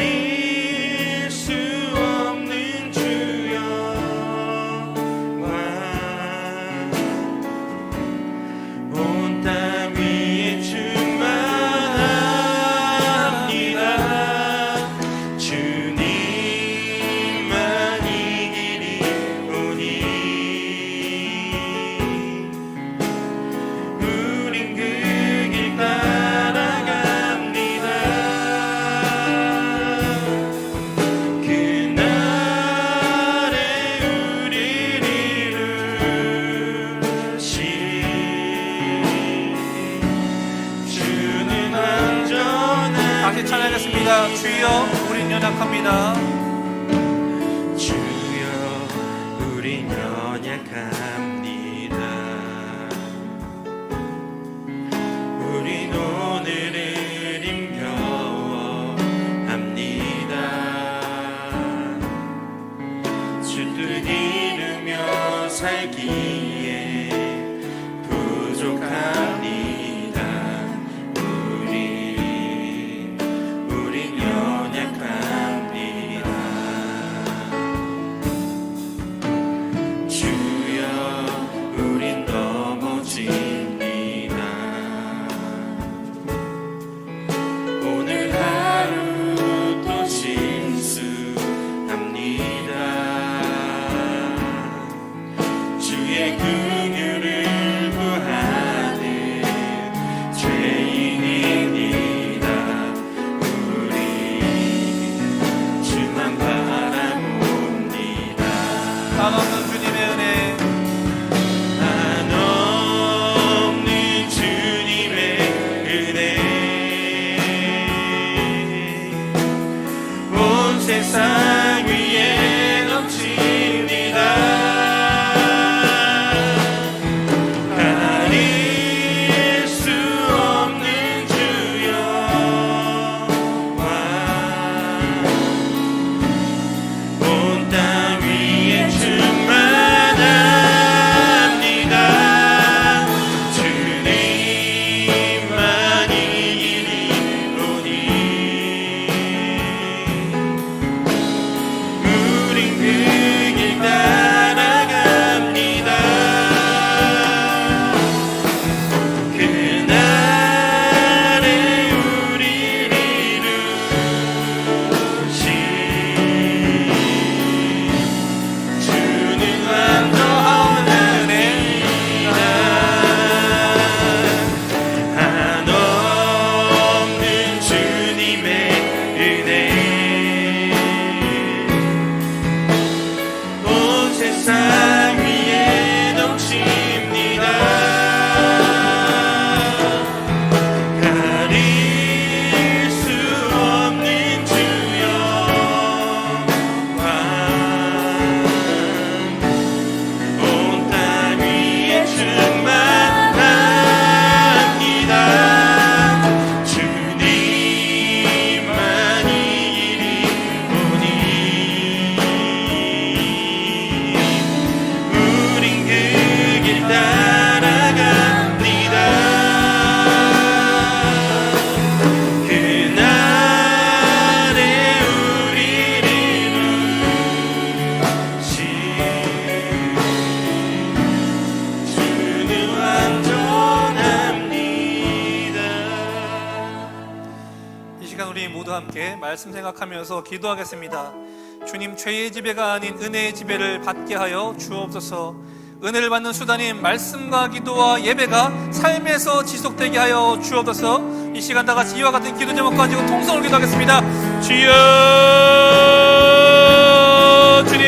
가릴 수 없는 주여와 온 땅 위에 충만합니다. 주님만 이 길이 오니 우린 그 길 따라갑니다. 그날에 우리를 이루신 주는 안전한 다시 찬양하겠습니다. 주여 우린 연약합니다. 주여 우린 연약합니다. 우린 오늘을 힘겨워합니다. 주 뜻 이루며 살기에 부족합니다. 우린 연약합니다. 주여 우린 넘어집니다. 오늘 하루 또 실수합니다. 주의 긍휼을 구하는 죄인입니다. 우리 주만 바라봅니다. 한없는 주님의 은혜 한없는 주님의 은혜 온 세상 위에 넘칩니다. 가릴 수 없는 주여와 온 땅 위에 충만 함께 말씀 생각하면서 기도하겠습니다. 주님, 죄의 지배가 아닌 은혜의 지배를 받게 하여 주옵소서. 은혜를 받는 수단인 말씀과 기도와 예배가 삶에서 지속되게 하여 주옵소서. 이 시간 다 같이 이와 같은 기도 제목 가지고 통성을 기도하겠습니다. 주여, 주님,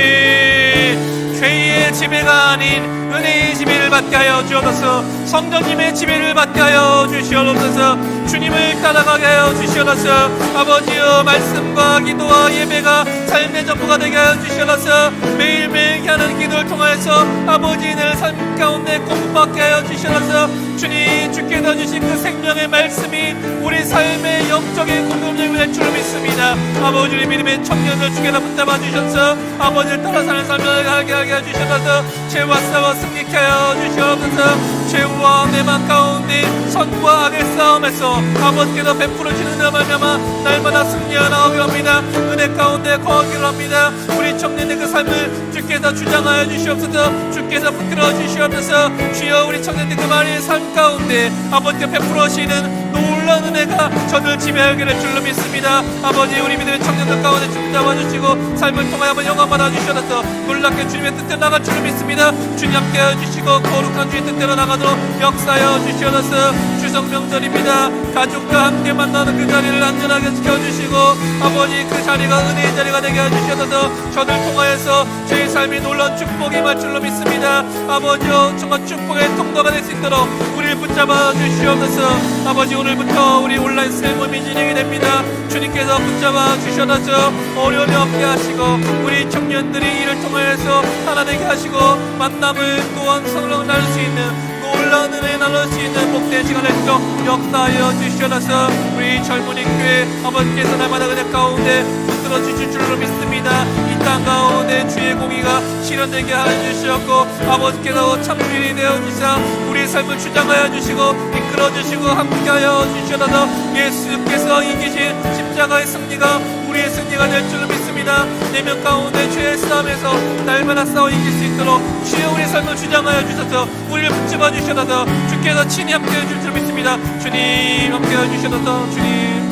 죄의 지배가 아닌 은혜의 지배를 받게 하여 주옵소서. 성령님의 지배를 받게 하여 주시옵소서. 주님을 따라가게 하여 주시옵소서. 아버지여, 말씀과 기도와 예배가 삶의 전부가 되게 하여 주시옵소서. 매일매일 하는 기도를 통하여서 아버지의 삶 가운데 공급받게 하여 주시옵소서. 주님, 주께서 주신 그 생명의 말씀이 우리 삶의 영적인 공급력이 될 줄 믿습니다. 아버지, 우리 믿음의 청년들 주께서 붙잡아 주셔서 아버지를 따라 사는 삶을 하게 하여 주셔서 죄와 싸워 승리케 하여 주시옵소서. 죄와 내 맘 가운데 선과 악의 싸움에서 아버지께서 베풀어 주는 은혜와 말미암아 날마다 승리하나오게 합니다. 은혜 가운데 거하기를 합니다. 우리 청년의 그 삶을 주께서 주장하여 주시옵소서. 주께서 붙들어 주시옵소서. 주여, 우리 청년의 그 말의 삶 가운데 아버지께 베풀어 주시는 놀라운 은혜가 저를 지배하게 될 줄로 믿습니다. 아버지, 우리 믿음의 청년들 가운데 주님 잡아주시고 삶을 통하여 영광 받아주셔서 놀랍게 주님의 뜻대로 나갈 줄로 믿습니다. 주님 함께하여 주시고 거룩한 주의 뜻대로 나가도록 역사하여 주시옵소서. 추석 명절입니다. 가족과 함께 만나는 그 자리를 안전하게 지켜주시고 아버지, 그 자리가 은혜의 자리가 되게 해주셔서 저들 통하여서 제 삶이 놀라운 축복이 임할 줄로 믿습니다. 아버지여, 정말 축복의 통로가 될 수 있도록 우리를 붙잡아 주시옵소서. 아버지, 오늘부터 우리 온라인 세모임이 진행이 됩니다. 주님께서 붙잡아 주셔서 어려움이 없게 하시고 우리 청년들이 이를 통하여서 하나 되게 하시고 만남을 또한 성령을 나눌 수 있는 놀라운 은혜 나눌 수 있는 복된 시간을 좀 역사하여 주시옵소서. 우리 젊은이 교회 아버지께서 날마다 은혜 가운데 붙들어 주실 줄로 믿습니다. 이 땅 가운데 주의 공의가 실현되게 하여 주시옵고 아버지께서 참주인이 되어 주사 우리의 삶을 주장하여 주시고 이끌어 주시고 함께하여 주시옵소서. 예수께서 이기신 십자가의 승리가 우리의 승리가 될 줄로 믿습니다. 내면 가운데 죄의 싸움에서 날마다 싸워 이길 수 있도록 주여, 우리의 삶을 주장하여 주셔서 우리를 붙잡아 주셔서 주께서 친히 함께해 줄 줄 믿습니다. 주님, 함께해 주셔서 주님,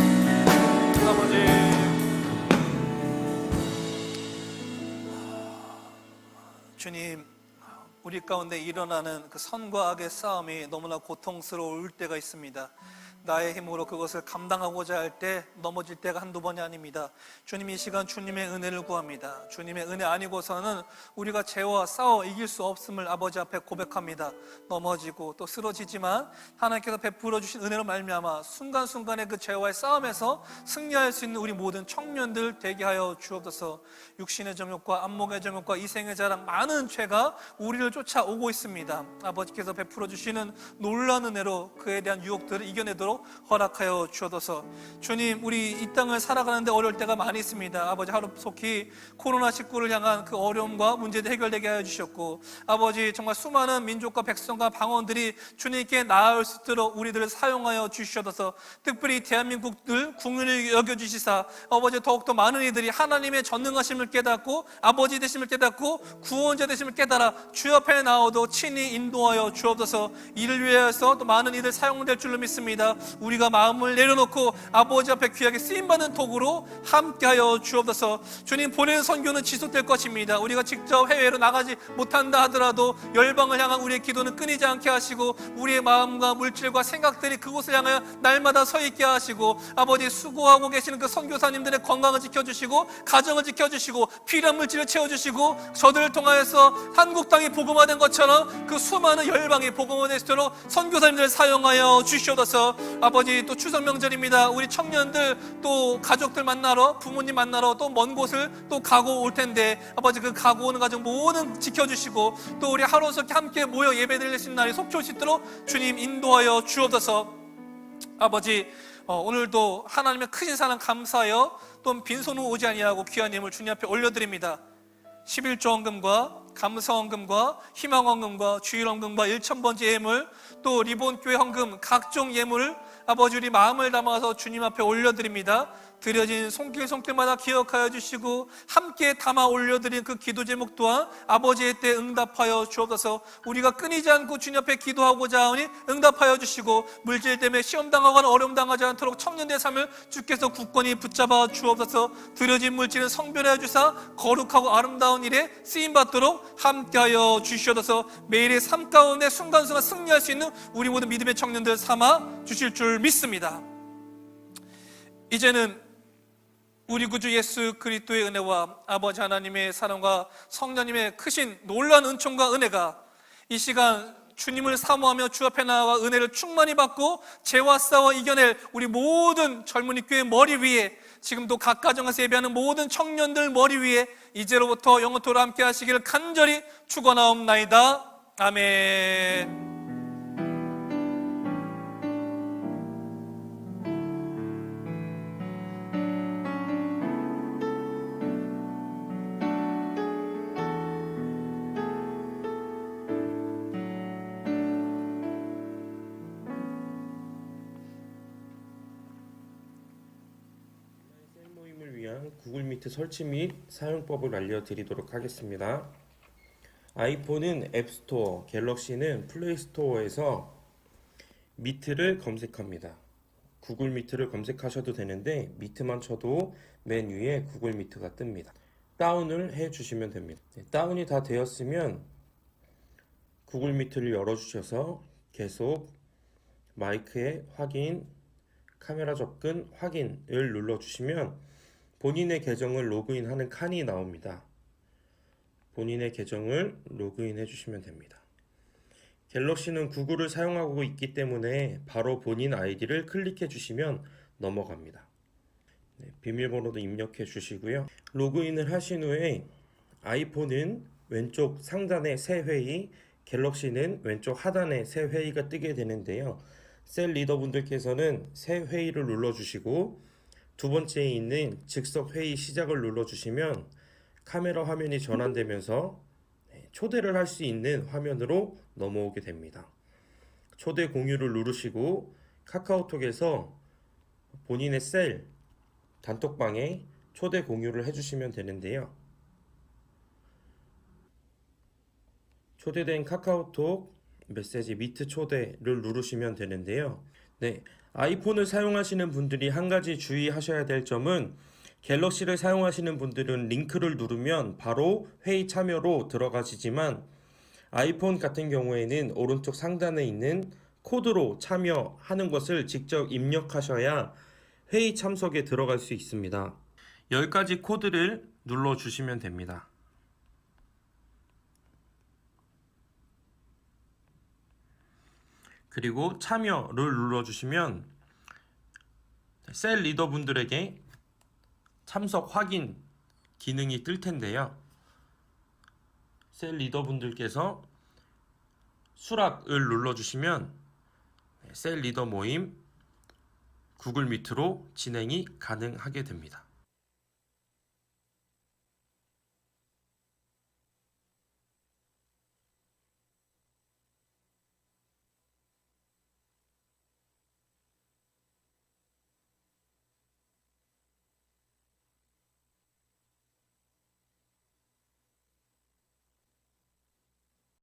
아버지, 주님, 우리 가운데 일어나는 그 선과 악의 싸움이 너무나 고통스러울 때가 있습니다. 나의 힘으로 그것을 감당하고자 할 때 넘어질 때가 한두 번이 아닙니다. 주님, 이 시간 주님의 은혜를 구합니다. 주님의 은혜 아니고서는 우리가 죄와 싸워 이길 수 없음을 아버지 앞에 고백합니다. 넘어지고 또 쓰러지지만 하나님께서 베풀어 주신 은혜로 말미암아 순간순간의 그 죄와의 싸움에서 승리할 수 있는 우리 모든 청년들 되게 하여 주옵소서. 육신의 정욕과 안목의 정욕과 이생의 자랑, 많은 죄가 우리를 쫓아오고 있습니다. 아버지께서 베풀어 주시는 놀라운 은혜로 그에 대한 유혹들을 이겨내도록 허락하여 주옵소서. 주님, 우리 이 땅을 살아가는데 어려울 때가 많이 있습니다. 아버지, 하루속히 코로나19를 향한 그 어려움과 문제들 해결되게 하여 주셨고 아버지, 정말 수많은 민족과 백성과 방언들이 주님께 나아올 수 있도록 우리들을 사용하여 주시옵소서. 특별히 대한민국들 국민을 여겨주시사 아버지, 더욱더 많은 이들이 하나님의 전능하심을 깨닫고 아버지 되심을 깨닫고 구원자 되심을 깨달아 주 앞에 나오도 친히 인도하여 주옵소서. 이를 위해서 또 많은 이들 사용될 줄로 믿습니다. 우리가 마음을 내려놓고 아버지 앞에 귀하게 쓰임받는 도구로 함께하여 주옵소서. 주님, 보내는 선교는 지속될 것입니다. 우리가 직접 해외로 나가지 못한다 하더라도 열방을 향한 우리의 기도는 끊이지 않게 하시고 우리의 마음과 물질과 생각들이 그곳을 향하여 날마다 서 있게 하시고 아버지, 수고하고 계시는 그 선교사님들의 건강을 지켜주시고 가정을 지켜주시고 필요한 물질을 채워주시고 저들을 통하여서 한국 땅이 복음화된 것처럼 그 수많은 열방이 복음화될 수 있도록 선교사님들을 사용하여 주시옵소서. 아버지, 또 추석 명절입니다. 우리 청년들 또 가족들 만나러, 부모님 만나러 또 먼 곳을 또 가고 올 텐데 아버지, 그 가고 오는 가정 모든 지켜주시고 또 우리 하루속히 함께 모여 예배드릴 수 있는 날이 속히 수 있도록 주님 인도하여 주옵소서. 아버지, 오늘도 하나님의 크신 사랑 감사하여 또 빈손으로 오지 아니하고 귀한 예물 주님 앞에 올려드립니다. 11조 헌금과 감사헌금과 희망헌금과 주일헌금과 1000번째 예물, 또 리본교회 헌금, 각종 예물을 아버지, 우리 마음을 담아서 주님 앞에 올려드립니다. 드려진 손길마다 기억하여 주시고 함께 담아 올려드린 그 기도 제목 또한 아버지의 때 응답하여 주옵소서. 우리가 끊이지 않고 주님 앞에 기도하고자 하니 응답하여 주시고 물질 때문에 시험당하거나 어려움 당하지 않도록 청년의 삶을 주께서 굳건히 붙잡아 주옵소서. 드려진 물질은 성별하여 주사 거룩하고 아름다운 일에 쓰임받도록 함께하여 주시옵소서. 매일의 삶 가운데 순간순간 승리할 수 있는 우리 모든 믿음의 청년들 삼아 주실 줄 믿습니다. 이제는 우리 구주 예수 그리스도의 은혜와 아버지 하나님의 사랑과 성령님의 크신 놀라운 은총과 은혜가 이 시간 주님을 사모하며 주 앞에 나아가 은혜를 충만히 받고 죄와 싸워 이겨낼 우리 모든 젊은이 교회 머리 위에, 지금도 각 가정에서 예배하는 모든 청년들 머리 위에 이제로부터 영원토록 함께 하시기를 간절히 축원하옵나이다. 아멘. 모임을 위한 구글 미트 설치 및 사용법을 알려드리도록 하겠습니다. 아이폰은 앱스토어, 갤럭시는 플레이스토어에서 미트를 검색합니다. 구글 미트를 검색하셔도 되는데 미트만 쳐도 맨 위에 구글 미트가 뜹니다. 다운을 해주시면 됩니다. 다운이 다 되었으면 구글 미트를 열어주셔서 계속 마이크에 확인, 카메라 접근 확인을 눌러주시면 본인의 계정을 로그인하는 칸이 나옵니다. 본인의 계정을 로그인 해주시면 됩니다. 갤럭시는 구글을 사용하고 있기 때문에 바로 본인 아이디를 클릭해 주시면 넘어갑니다. 비밀번호도 입력해 주시고요. 로그인을 하신 후에 아이폰은 왼쪽 상단에 새 회의, 갤럭시는 왼쪽 하단에 새 회의가 뜨게 되는데요. 셀 리더분들께서는 새 회의를 눌러주시고 두 번째에 있는 즉석 회의 시작을 눌러주시면 카메라 화면이 전환되면서 초대를 할 수 있는 화면으로 넘어오게 됩니다. 초대 공유를 누르시고 카카오톡에서 본인의 셀 단톡방에 초대 공유를 해주시면 되는데요. 초대된 카카오톡 메시지 미트 초대를 누르시면 되는데요. 아이폰을 사용하시는 분들이 한 가지 주의하셔야 될 점은 갤럭시를 사용하시는 분들은 링크를 누르면 바로 회의 참여로 들어가시지만 아이폰 같은 경우에는 오른쪽 상단에 있는 코드로 참여하는 것을 직접 입력하셔야 회의 참석에 들어갈 수 있습니다. 10가지 코드를 눌러주시면 됩니다. 그리고 참여를 눌러주시면 셀 리더분들에게 참석 확인 기능이 뜰 텐데요. 셀 리더분들께서 수락을 눌러주시면 셀 리더 모임 구글 미트로 진행이 가능하게 됩니다.